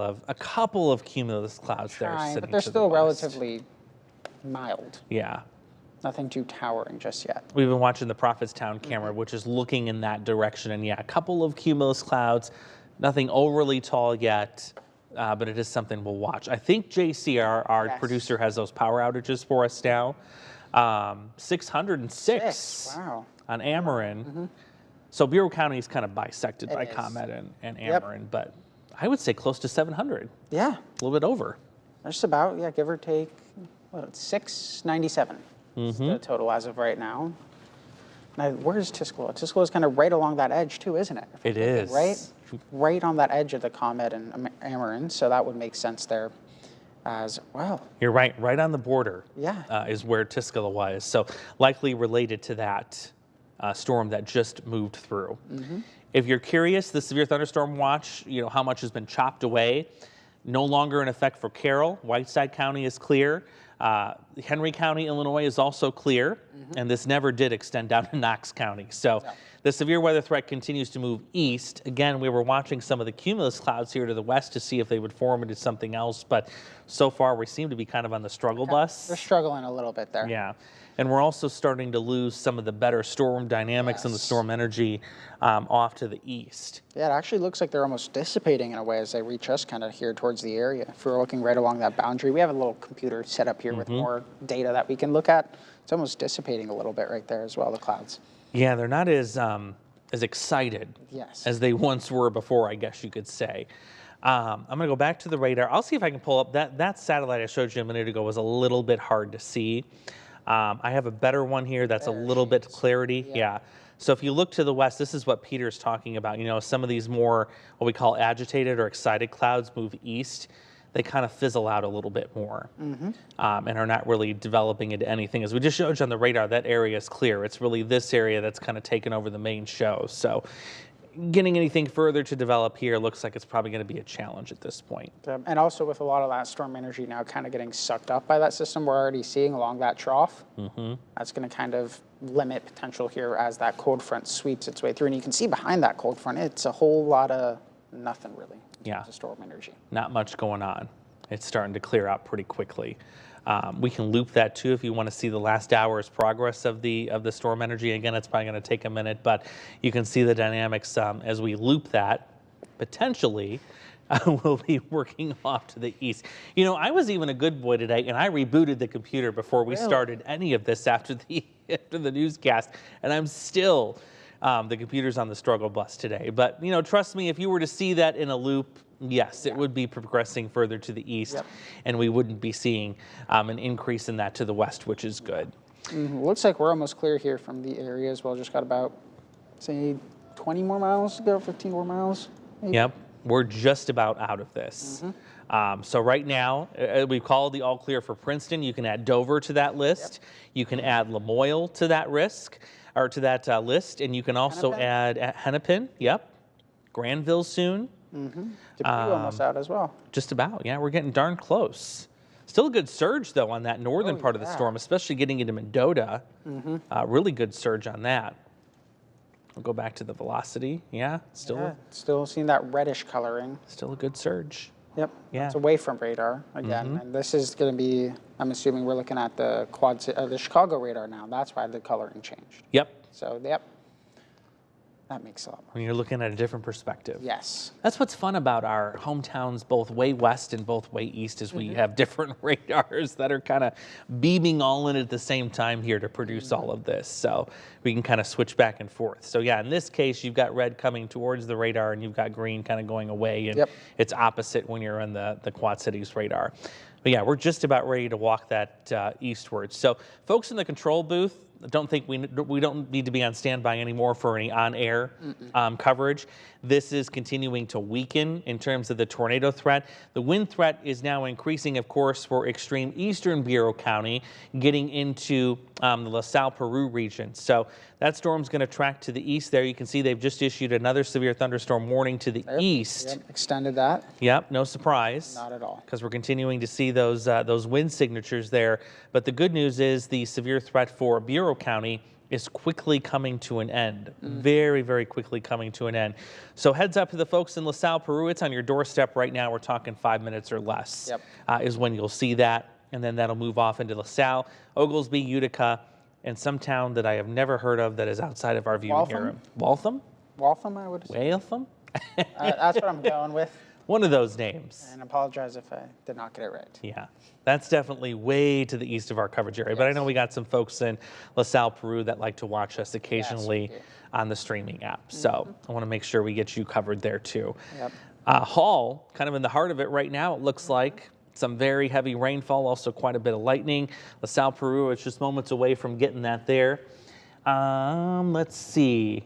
of cumulus clouds there sitting but they're still relatively mild. Yeah. Nothing too towering just yet. We've been watching the Prophetstown camera, which is looking in that direction. And yeah, a couple of cumulus clouds, nothing overly tall yet, but it is something we'll watch. I think JC, our producer, has those power outages for us now. 606 on Ameren. So Bureau County is kind of bisected by Comet and Ameren, but I would say close to 700. Yeah. A little bit over. Just about, yeah, give or take, what, 697 is the total as of right now. Now, where's Tuscaloosa? Tuscaloosa is kind of right along that edge too, isn't it? It is. Right right on that edge of the Comet and Amarin, so that would make sense there as well. You're right on the border. Yeah. Is where Tuscala was, so likely related to that storm that just moved through. If you're curious, the severe thunderstorm watch, how much has been chopped away. No longer in effect for Carroll. Whiteside County is clear. Henry County, Illinois is also clear, and this never did extend down to Knox County. So the severe weather threat continues to move east. Again, we were watching some of the cumulus clouds here to the west to see if they would form into something else, but so far we seem to be kind of on the struggle bus. They're struggling a little bit there. Yeah. And we're also starting to lose some of the better storm dynamics and the storm energy off to the east. Yeah, it actually looks like they're almost dissipating in a way as they reach us kind of here towards the area. If we're looking right along that boundary, we have a little computer set up here with more data that we can look at. It's almost dissipating a little bit right there as well, the clouds. Yeah, they're not as excited as they once were before, I guess you could say. I'm going to go back to the radar. I'll see if I can pull up that satellite I showed you a minute ago was a little bit hard to see. I have a better one here that's a little bit clarity. Yeah. So if you look to the west, this is what Peter's talking about. Some of these more what we call agitated or excited clouds move east. They kind of fizzle out a little bit more and are not really developing into anything. As we just showed you on the radar, that area is clear. It's really this area that's kind of taken over the main show. So getting anything further to develop here looks like it's probably going to be a challenge at this point. And also with a lot of that storm energy now kind of getting sucked up by that system we're already seeing along that trough, that's going to kind of limit potential here as that cold front sweeps its way through. And you can see behind that cold front, it's a whole lot of nothing really. Yeah, storm energy. Not much going on. It's starting to clear out pretty quickly. We can loop that too if you want to see the last hour's progress of the storm energy. Again, it's probably going to take a minute, but you can see the dynamics as we loop that. Potentially, we'll be working off to the east. I was even a good boy today, and I rebooted the computer before we started any of this after the newscast, and I'm still. The computer's on the struggle bus today. But, trust me, if you were to see that in a loop, yes, it would be progressing further to the east, and we wouldn't be seeing an increase in that to the west, which is good. Looks like we're almost clear here from the area as well. Just got about, say, 20 more miles to go, 15 more miles. Maybe. Yep, we're just about out of this. So right now, we've called the all clear for Princeton. You can add Dover to that list. You can add Lamoille to that list, and you can also add Hennepin. Granville soon. Dubuque almost out as well. Just about, yeah. We're getting darn close. Still a good surge, though, on that northern part of the storm, especially getting into Mendota. Really good surge on that. We'll go back to the velocity. Yeah, still seeing that reddish coloring. Still a good surge. Yep. Yeah. It's away from radar again, and this is going to be. I'm assuming we're looking at the the Chicago radar now. That's why the coloring changed. Yep. So that makes a lot more. When you're looking at a different perspective. Yes. That's what's fun about our hometowns, both way west and both way east, is we have different radars that are kind of beaming all in at the same time here to produce all of this. So we can kind of switch back and forth. So yeah, in this case, you've got red coming towards the radar and you've got green kind of going away. And it's opposite when you're on the Quad Cities radar. But yeah, we're just about ready to walk that eastward. So folks in the control booth, don't think we don't need to be on standby anymore for any on-air coverage. This is continuing to weaken in terms of the tornado threat. The wind threat is now increasing, of course, for extreme eastern Bureau County, getting into the LaSalle, Peru region. So that storm's going to track to the east there. You can see they've just issued another severe thunderstorm warning to the east. Extended that. Yep, no surprise. Not at all. Because we're continuing to see those wind signatures there. But the good news is the severe threat for Bureau County is quickly coming to an end. Very, very quickly coming to an end. So heads up to the folks in LaSalle, Peru. It's on your doorstep right now. We're talking 5 minutes or less is when you'll see that. And then that'll move off into LaSalle, Oglesby, Utica, and some town that I have never heard of that is outside of our viewing area. Waltham? Waltham, I would say. Waltham? That's what I'm going with. One of those names. And apologize if I did not get it right. Yeah, that's definitely way to the east of our coverage area. But I know we got some folks in LaSalle, Peru that like to watch us occasionally on the streaming app. So I want to make sure we get you covered there too. Hall, kind of in the heart of it right now, it looks like. Some very heavy rainfall, also quite a bit of lightning. LaSalle, Peru, it's just moments away from getting that there. Let's see.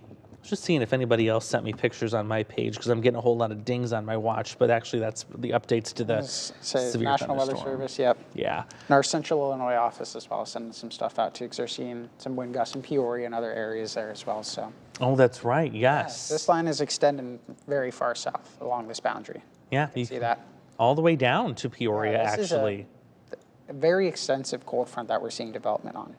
Just seeing if anybody else sent me pictures on my page because I'm getting a whole lot of dings on my watch, but actually that's the updates to the severe National Weather thunderstorm. Service, yep. Yeah. And our Central Illinois office as well, sending some stuff out too, because they're seeing some wind gusts in Peoria and other areas there as well. So. Oh, that's right. Yes. This line is extending very far south along this boundary. Yeah. You see that? All the way down to Peoria, This actually. is a very extensive cold front that we're seeing development on.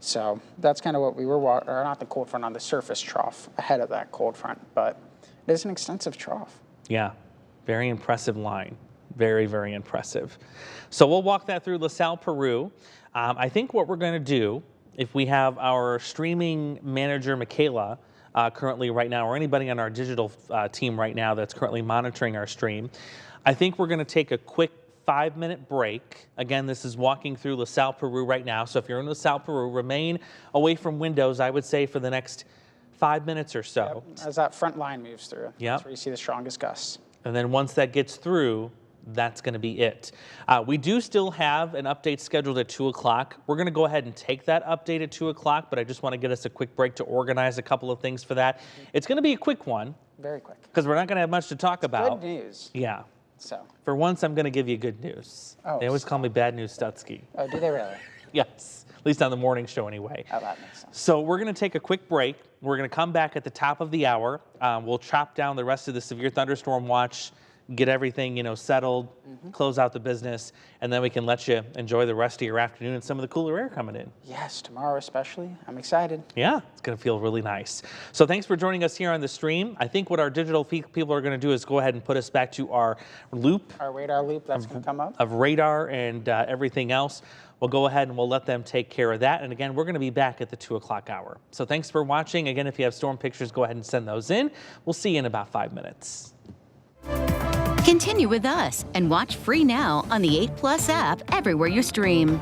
So that's kind of what we were, or not the cold front, on the surface trough ahead of that cold front, but it is an extensive trough. Yeah, very impressive line. Very, very impressive. So we'll walk that through LaSalle, Peru. I think what we're going to do, if we have our streaming manager, Michaela, currently right now, or anybody on our digital team right now that's currently monitoring our stream, I think we're going to take a quick 5-minute break. Again, this is walking through LaSalle, Peru right now. So if you're in LaSalle, Peru, remain away from windows, I would say, for the next 5 minutes or so. Yep. As that front line moves through, yep. That's where you see the strongest gusts. And then once that gets through, that's going to be it. We do still have an update scheduled at 2 o'clock. We're going to go ahead and take that update at 2 o'clock, but I just want to get us a quick break to organize a couple of things for that. It's going to be a quick one. Very quick. Because we're not going to have much to talk about. Good news. Yeah. So. For once, I'm going to give you good news. Oh, they always call me Bad News Stutzky. Oh, do they really? Yes, at least on the morning show anyway. Oh, that makes sense. So we're going to take a quick break. We're going to come back at the top of the hour. We'll chop down the rest of the severe thunderstorm watch, get everything, settled, close out the business, and then we can let you enjoy the rest of your afternoon and some of the cooler air coming in. Yes, tomorrow especially. I'm excited. Yeah, it's going to feel really nice. So thanks for joining us here on the stream. I think what our digital people are going to do is go ahead and put us back to our loop. Our radar loop that's going to come up. Of radar and everything else. We'll go ahead and we'll let them take care of that. And again, we're going to be back at the 2 o'clock hour. So thanks for watching. Again, if you have storm pictures, go ahead and send those in. We'll see you in about 5 minutes. Continue with us and watch free now on the 8+ app everywhere you stream.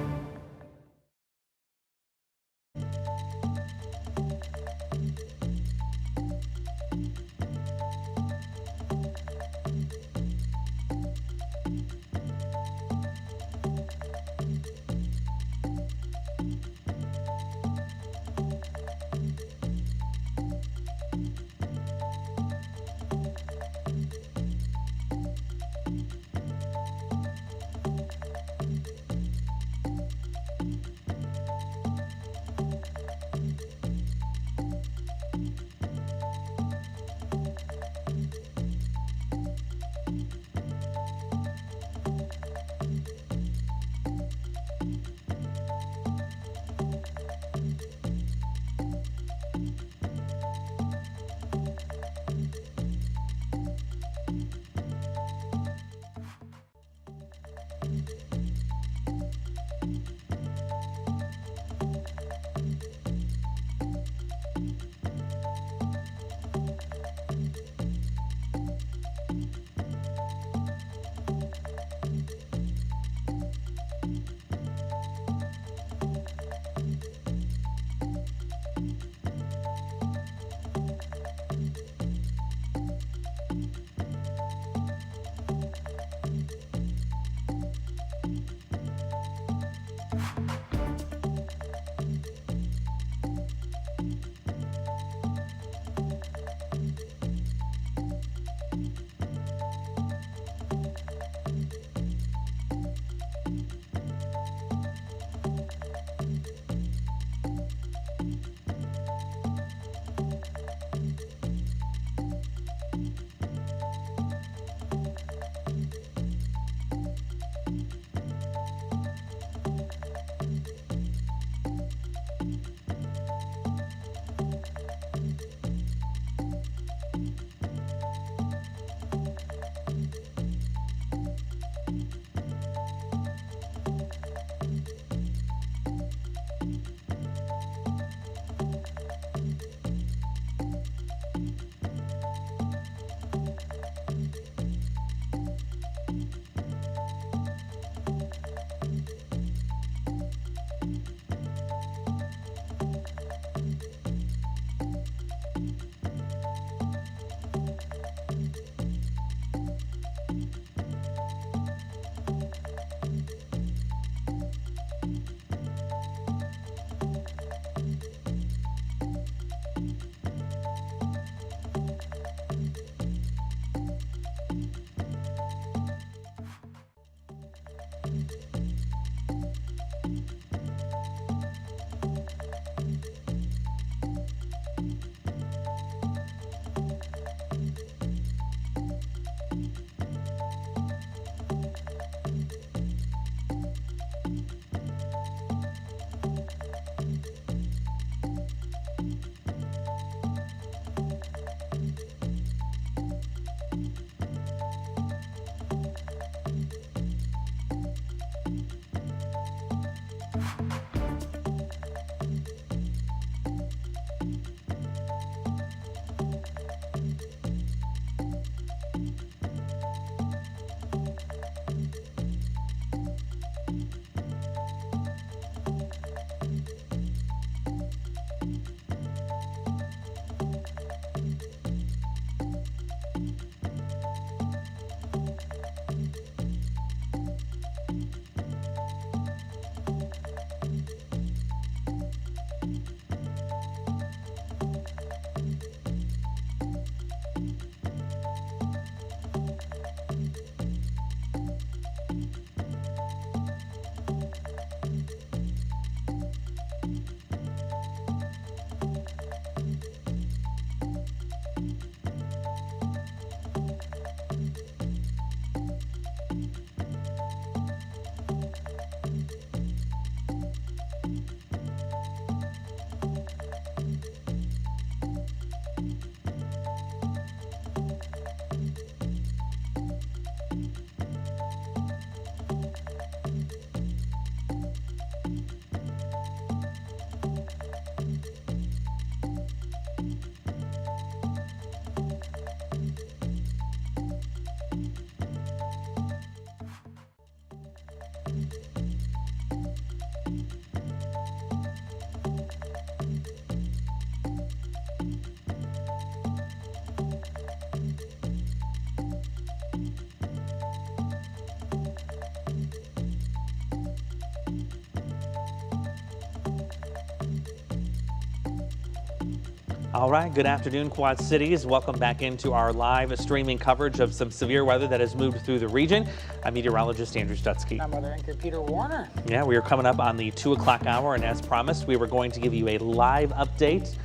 All right, good afternoon, Quad Cities. Welcome back into our live streaming coverage of some severe weather that has moved through the region. I'm meteorologist Andrew Stutzky. I'm weather anchor Peter Warner. Yeah, we are coming up on the 2 o'clock hour, and as promised, we were going to give you a live update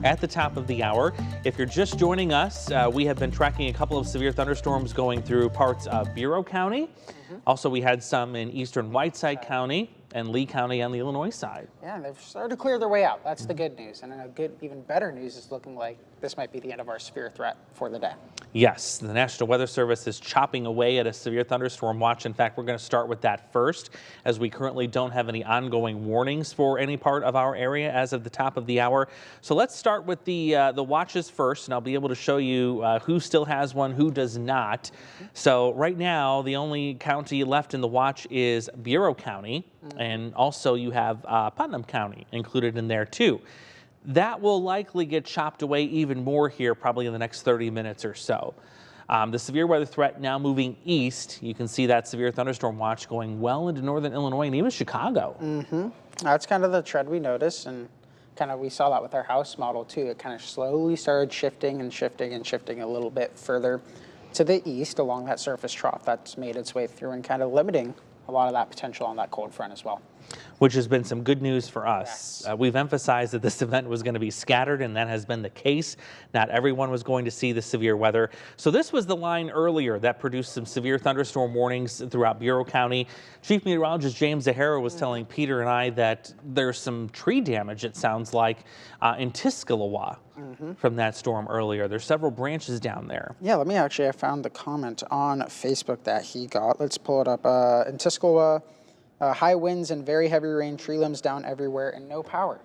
at the top of the hour. If you're just joining us, we have been tracking a couple of severe thunderstorms going through parts of Bureau County. Also, we had some in eastern Whiteside County and Lee County on the Illinois side. Yeah, they've started to clear their way out. That's the good news. And even better news is looking like this might be the end of our severe threat for the day. Yes, the National Weather Service is chopping away at a severe thunderstorm watch. In fact, we're going to start with that first, as we currently don't have any ongoing warnings for any part of our area as of the top of the hour. So let's start with the watches first, and I'll be able to show you who still has one, who does not. So right now, the only county left in the watch is Bureau County, and also you have Putnam County included in there too. That will likely get chopped away even more here probably in the next 30 minutes or so. The severe weather threat now moving east. You can see that severe thunderstorm watch going well into northern Illinois and even Chicago. That's kind of the trend we noticed, and kind of we saw that with our house model too. It kind of slowly started shifting and shifting and shifting a little bit further to the east along that surface trough. That's made its way through and kind of limiting a lot of that potential on that cold front as well. Which has been some good news for us. Yes. We've emphasized that this event was going to be scattered, and that has been the case. Not everyone was going to see the severe weather. So this was the line earlier that produced some severe thunderstorm warnings throughout Bureau County. Chief Meteorologist James Zahara was telling Peter and I that there's some tree damage, it sounds like, in Tuscaloosa from that storm earlier. There's several branches down there. Yeah, I found the comment on Facebook that he got. Let's pull it up. In Tuscaloosa, high winds and very heavy rain, tree limbs down everywhere, and no power.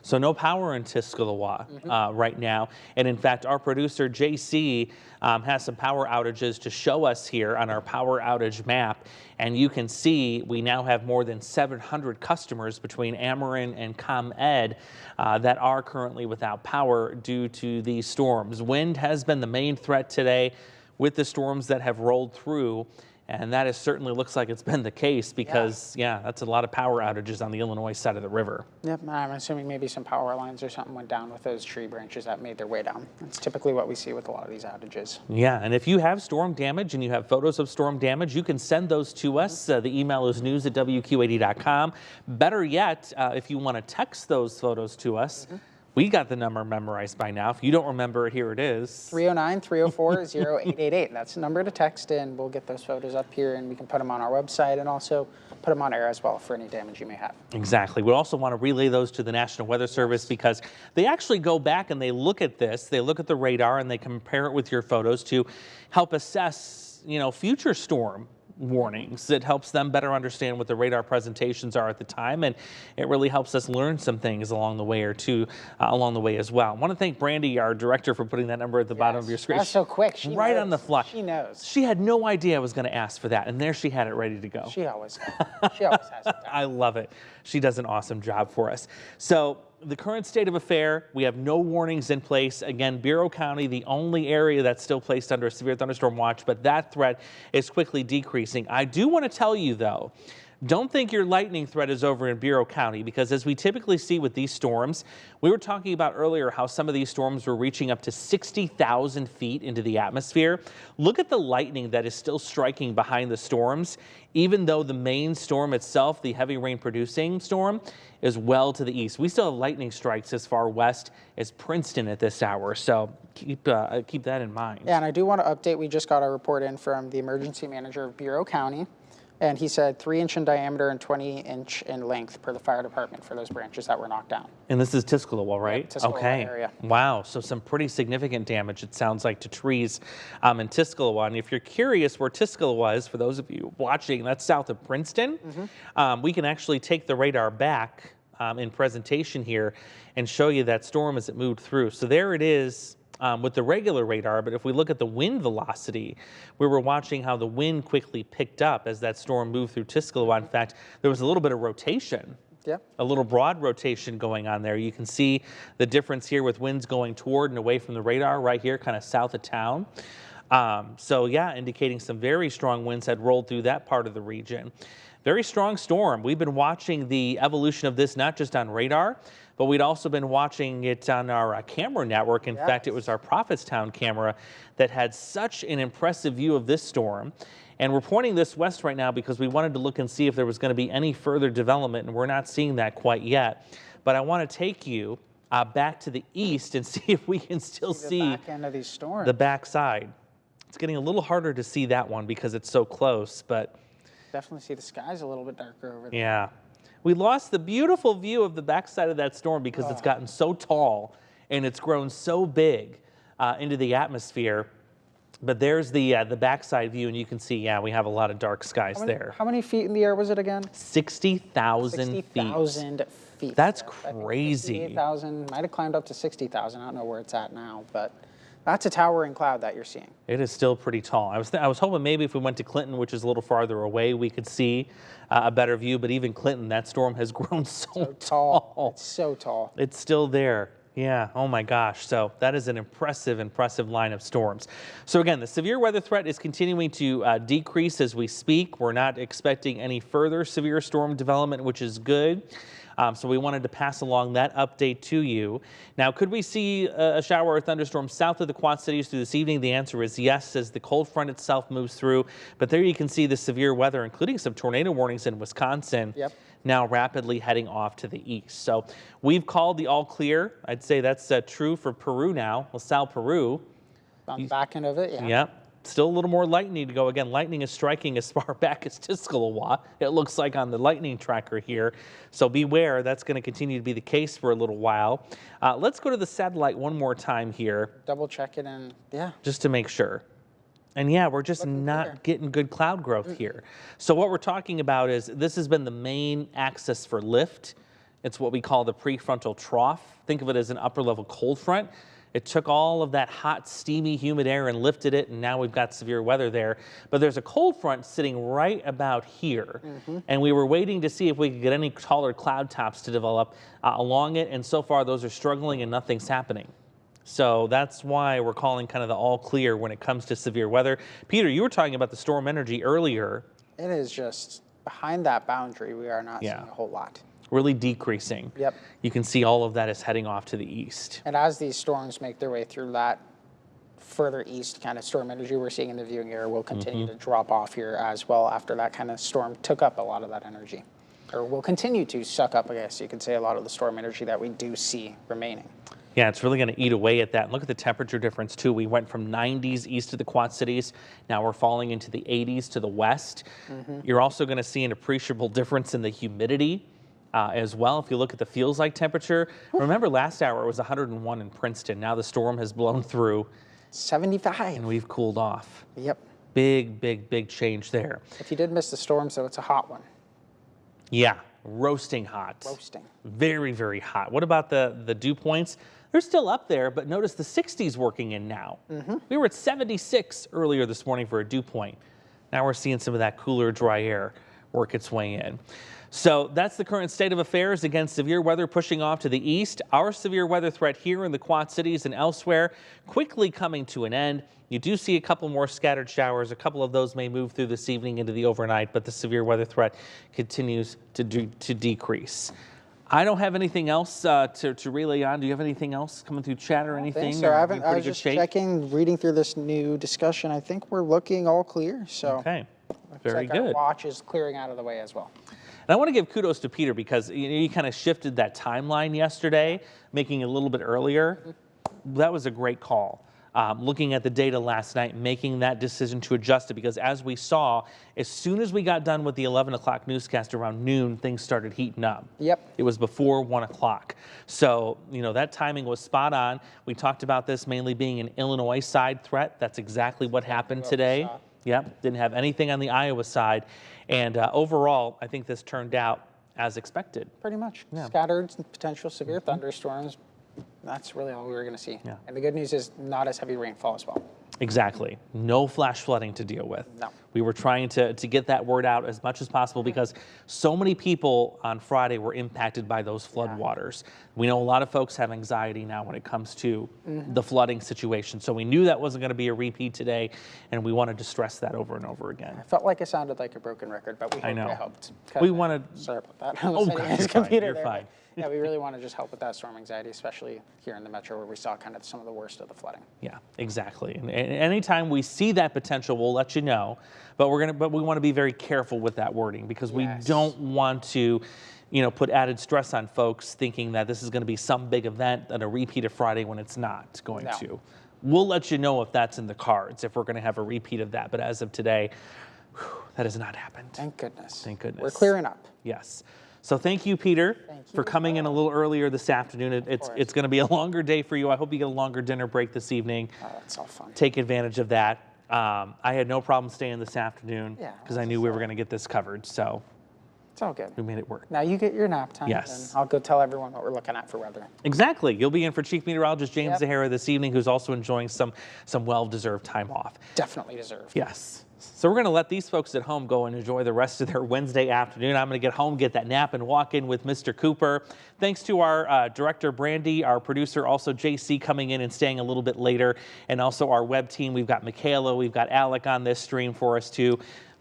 So no power in Tuscaloosa right now. And in fact, our producer, JC, has some power outages to show us here on our power outage map. And you can see we now have more than 700 customers between Ameren and ComEd that are currently without power due to these storms. Wind has been the main threat today with the storms that have rolled through. And that certainly looks like it's been the case because, that's a lot of power outages on the Illinois side of the river. Yep, I'm assuming maybe some power lines or something went down with those tree branches that made their way down. That's typically what we see with a lot of these outages. Yeah, and if you have storm damage and you have photos of storm damage, you can send those to us. The email is news@wq80.com. Better yet, if you want to text those photos to us, we got the number memorized by now. If you don't remember it, here it is. 309-304-0888. That's the number to text, and we'll get those photos up here, and we can put them on our website and also put them on air as well for any damage you may have. Exactly. We also want to relay those to the National Weather Service because they actually go back and they look at this. They look at the radar and they compare it with your photos to help assess, future storm warnings. It helps them better understand what the radar presentations are at the time, and it really helps us learn some things along the way along the way as well. I want to thank Brandy, our director, for putting that number at the bottom of your screen. That's so quick. She right knows. On the fly. She knows. She had no idea I was going to ask for that, and there she had it ready to go. She always has it down. I love it. She does an awesome job for us. So the current state of affair, we have no warnings in place. Again, Bureau County, the only area that's still placed under a severe thunderstorm watch, but that threat is quickly decreasing. I do want to tell you, though, don't think your lightning threat is over in Bureau County, because as we typically see with these storms, we were talking about earlier how some of these storms were reaching up to 60,000 feet into the atmosphere. Look at the lightning that is still striking behind the storms, even though the main storm itself, the heavy rain producing storm, is well to the east. We still have lightning strikes as far west as Princeton at this hour, so keep that in mind. Yeah, and I do want to update, we just got a report in from the emergency manager of Bureau County. And he said 3-inch in diameter and 20-inch in length per the fire department for those branches that were knocked down. And this is Tuscaloosa, right? Yeah, Tuscaloosa area. Wow. So some pretty significant damage, it sounds like, to trees in Tuscaloosa. And if you're curious where Tuscaloosa is, for those of you watching, that's south of Princeton. We can actually take the radar back in presentation here and show you that storm as it moved through. So there it is. With the regular radar, but if we look at the wind velocity, we were watching how the wind quickly picked up as that storm moved through Tuscaloosa. In fact, there was a little bit of rotation, a little broad rotation going on there. You can see the difference here with winds going toward and away from the radar right here, kind of south of town. So yeah, indicating some very strong winds had rolled through that part of the region. Very strong storm. We've been watching the evolution of this not just on radar, but we'd also been watching it on our camera network. In fact, it was our Prophetstown camera that had such an impressive view of this storm. And we're pointing this west right now because we wanted to look and see if there was going to be any further development, and we're not seeing that quite yet. But I want to take you back to the east and see if we can still see the back end of these storms. The backside. It's getting a little harder to see that one because it's so close, but definitely see the skies a little bit darker over there. Yeah. We lost the beautiful view of the backside of that storm because it's gotten so tall and it's grown so big into the atmosphere. But there's the backside view, and you can see, yeah, we have a lot of dark skies there. How many feet in the air was it again? 60,000 feet. 60,000 feet. That's crazy. 58,000, might have climbed up to 60,000. I don't know where it's at now, but that's a towering cloud that you're seeing. It is still pretty tall. I was hoping maybe if we went to Clinton, which is a little farther away, we could see a better view. But even Clinton, that storm has grown so tall. It's so tall. It's still there. Yeah, oh my gosh. So that is an impressive line of storms. So again, the severe weather threat is continuing to decrease as we speak. We're not expecting any further severe storm development, which is good. So we wanted to pass along that update to you. Now, could we see a shower or thunderstorm south of the Quad Cities through this evening? The answer is yes, as the cold front itself moves through. But there you can see the severe weather, including some tornado warnings in Wisconsin. Yep. Now rapidly heading off to the east. So we've called the all clear. I'd say that's true for Peru now, LaSalle, Peru. On the back end of it, yeah. Yep. Still a little more lightning to go. Again, lightning is striking as far back as Tuscaloosa, it looks like on the lightning tracker here. So beware, that's going to continue to be the case for a little while. Let's go to the satellite one more time here. Double check it and yeah. Just to make sure. And yeah, we're just not getting good cloud growth here. So what we're talking about is this has been the main axis for lift. It's what we call the prefrontal trough. Think of it as an upper level cold front. It took all of that hot, steamy, humid air and lifted it, and now we've got severe weather there. But there's a cold front sitting right about here, and we were waiting to see if we could get any taller cloud tops to develop along it, and so far those are struggling and nothing's happening. So that's why we're calling kind of the all clear when it comes to severe weather. Peter, you were talking about the storm energy earlier. It is just behind that boundary, we are not seeing a whole lot. Really decreasing. Yep. You can see all of that is heading off to the east. And as these storms make their way through that further east kind of storm energy we're seeing in the viewing area will continue to drop off here as well after that kind of storm took up a lot of that energy. Or will continue to suck up, I guess you could say, a lot of the storm energy that we do see remaining. Yeah, it's really going to eat away at that. And look at the temperature difference, too. We went from 90s east of the Quad Cities. Now we're falling into the 80s to the west. You're also going to see an appreciable difference in the humidity as well. If you look at the feels like temperature, remember last hour it was 101 in Princeton. Now the storm has blown through 75. And we've cooled off. Yep. Big change there. If you did miss the storm, so it's a hot one. Yeah, roasting hot. Roasting. Very hot. What about the dew points? They're still up there, but notice the 60s working in now. We were at 76 earlier this morning for a dew point. Now we're seeing some of that cooler, dry air work its way in. So that's the current state of affairs. Again, severe weather pushing off to the east. Our severe weather threat here in the Quad Cities and elsewhere quickly coming to an end. You do see a couple more scattered showers. A couple of those may move through this evening into the overnight, but the severe weather threat continues to decrease. I don't have anything else to relay on. Do you have anything else coming through chat or anything? So I was just checking, reading through this new discussion. I think we're looking all clear. So okay, very good. Our watch is clearing out of the way as well. And I want to give kudos to Peter because you kind of shifted that timeline yesterday, making it a little bit earlier. That was a great call. Looking at the data last night, making that decision to adjust it, because as we saw, as soon as we got done with the 11 o'clock newscast around noon, things started heating up. Yep. It was before 1 o'clock. So, that timing was spot on. We talked about this mainly being an Illinois side threat. That's exactly what happened today. Yep, didn't have anything on the Iowa side. And overall, I think this turned out as expected. Pretty much. Yeah. Scattered potential severe thunderstorms. That's really all we were going to see. Yeah. And the good news is not as heavy rainfall as well. Exactly. No flash flooding to deal with. No. We were trying to get that word out as much as possible because so many people on Friday were impacted by those flood waters. We know a lot of folks have anxiety now when it comes to the flooding situation. So we knew that wasn't going to be a repeat today, and we wanted to stress that over and over again. I felt like it sounded like a broken record, but we hope it helped. We wanted... Sorry about that. Oh, God, you're fine. You're fine. Yeah, we really want to just help with that storm anxiety, especially here in the metro where we saw kind of some of the worst of the flooding. Yeah, exactly. And anytime we see that potential, we'll let you know. But we want to be very careful with that wording because we don't want to, put added stress on folks thinking that this is going to be some big event and a repeat of Friday when it's not going to. We'll let you know if that's in the cards, if we're going to have a repeat of that. But as of today, that has not happened. Thank goodness. Thank goodness. We're clearing up. Yes. So thank you, Peter, for coming in a little earlier this afternoon. It's going to be a longer day for you. I hope you get a longer dinner break this evening. Oh, that's all fun. Take advantage of that. I had no problem staying this afternoon because I knew we were going to get this covered. So it's all good. We made it work. Now you get your nap time. Yes. And I'll go tell everyone what we're looking at for weather. Exactly. You'll be in for Chief Meteorologist James Zahara this evening, who's also enjoying some well-deserved time off. Definitely deserved. Yes. So we're going to let these folks at home go and enjoy the rest of their Wednesday afternoon. I'm going to get home, get that nap, and walk in with Mr. Cooper. Thanks to our director, Brandy, our producer, also JC, coming in and staying a little bit later, and also our web team. We've got Michaela, we've got Alec on this stream for us, too.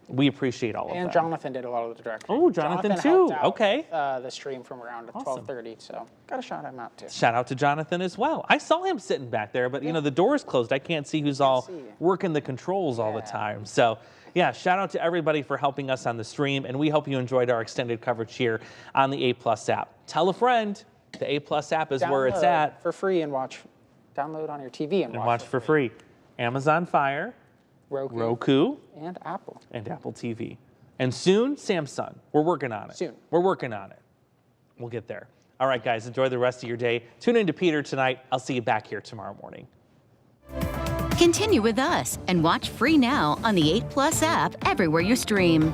We appreciate all of that. And Jonathan did a lot of the directing. Oh, Jonathan too. Okay. The stream from around 12:30, so got to shout him out too. Shout out to Jonathan as well. I saw him sitting back there, but the door is closed. I can't see who's working the controls all the time. So yeah, shout out to everybody for helping us on the stream, and we hope you enjoyed our extended coverage here on the A+ app. Tell a friend. The A+ app is where it's at. For free and watch. Download on your TV and watch for free. Amazon Fire. Roku. And Apple. And Apple TV. And soon, Samsung. We're working on it. Soon. We're working on it. We'll get there. All right, guys, enjoy the rest of your day. Tune in to Peter tonight. I'll see you back here tomorrow morning. Continue with us and watch free now on the 8+ app everywhere you stream.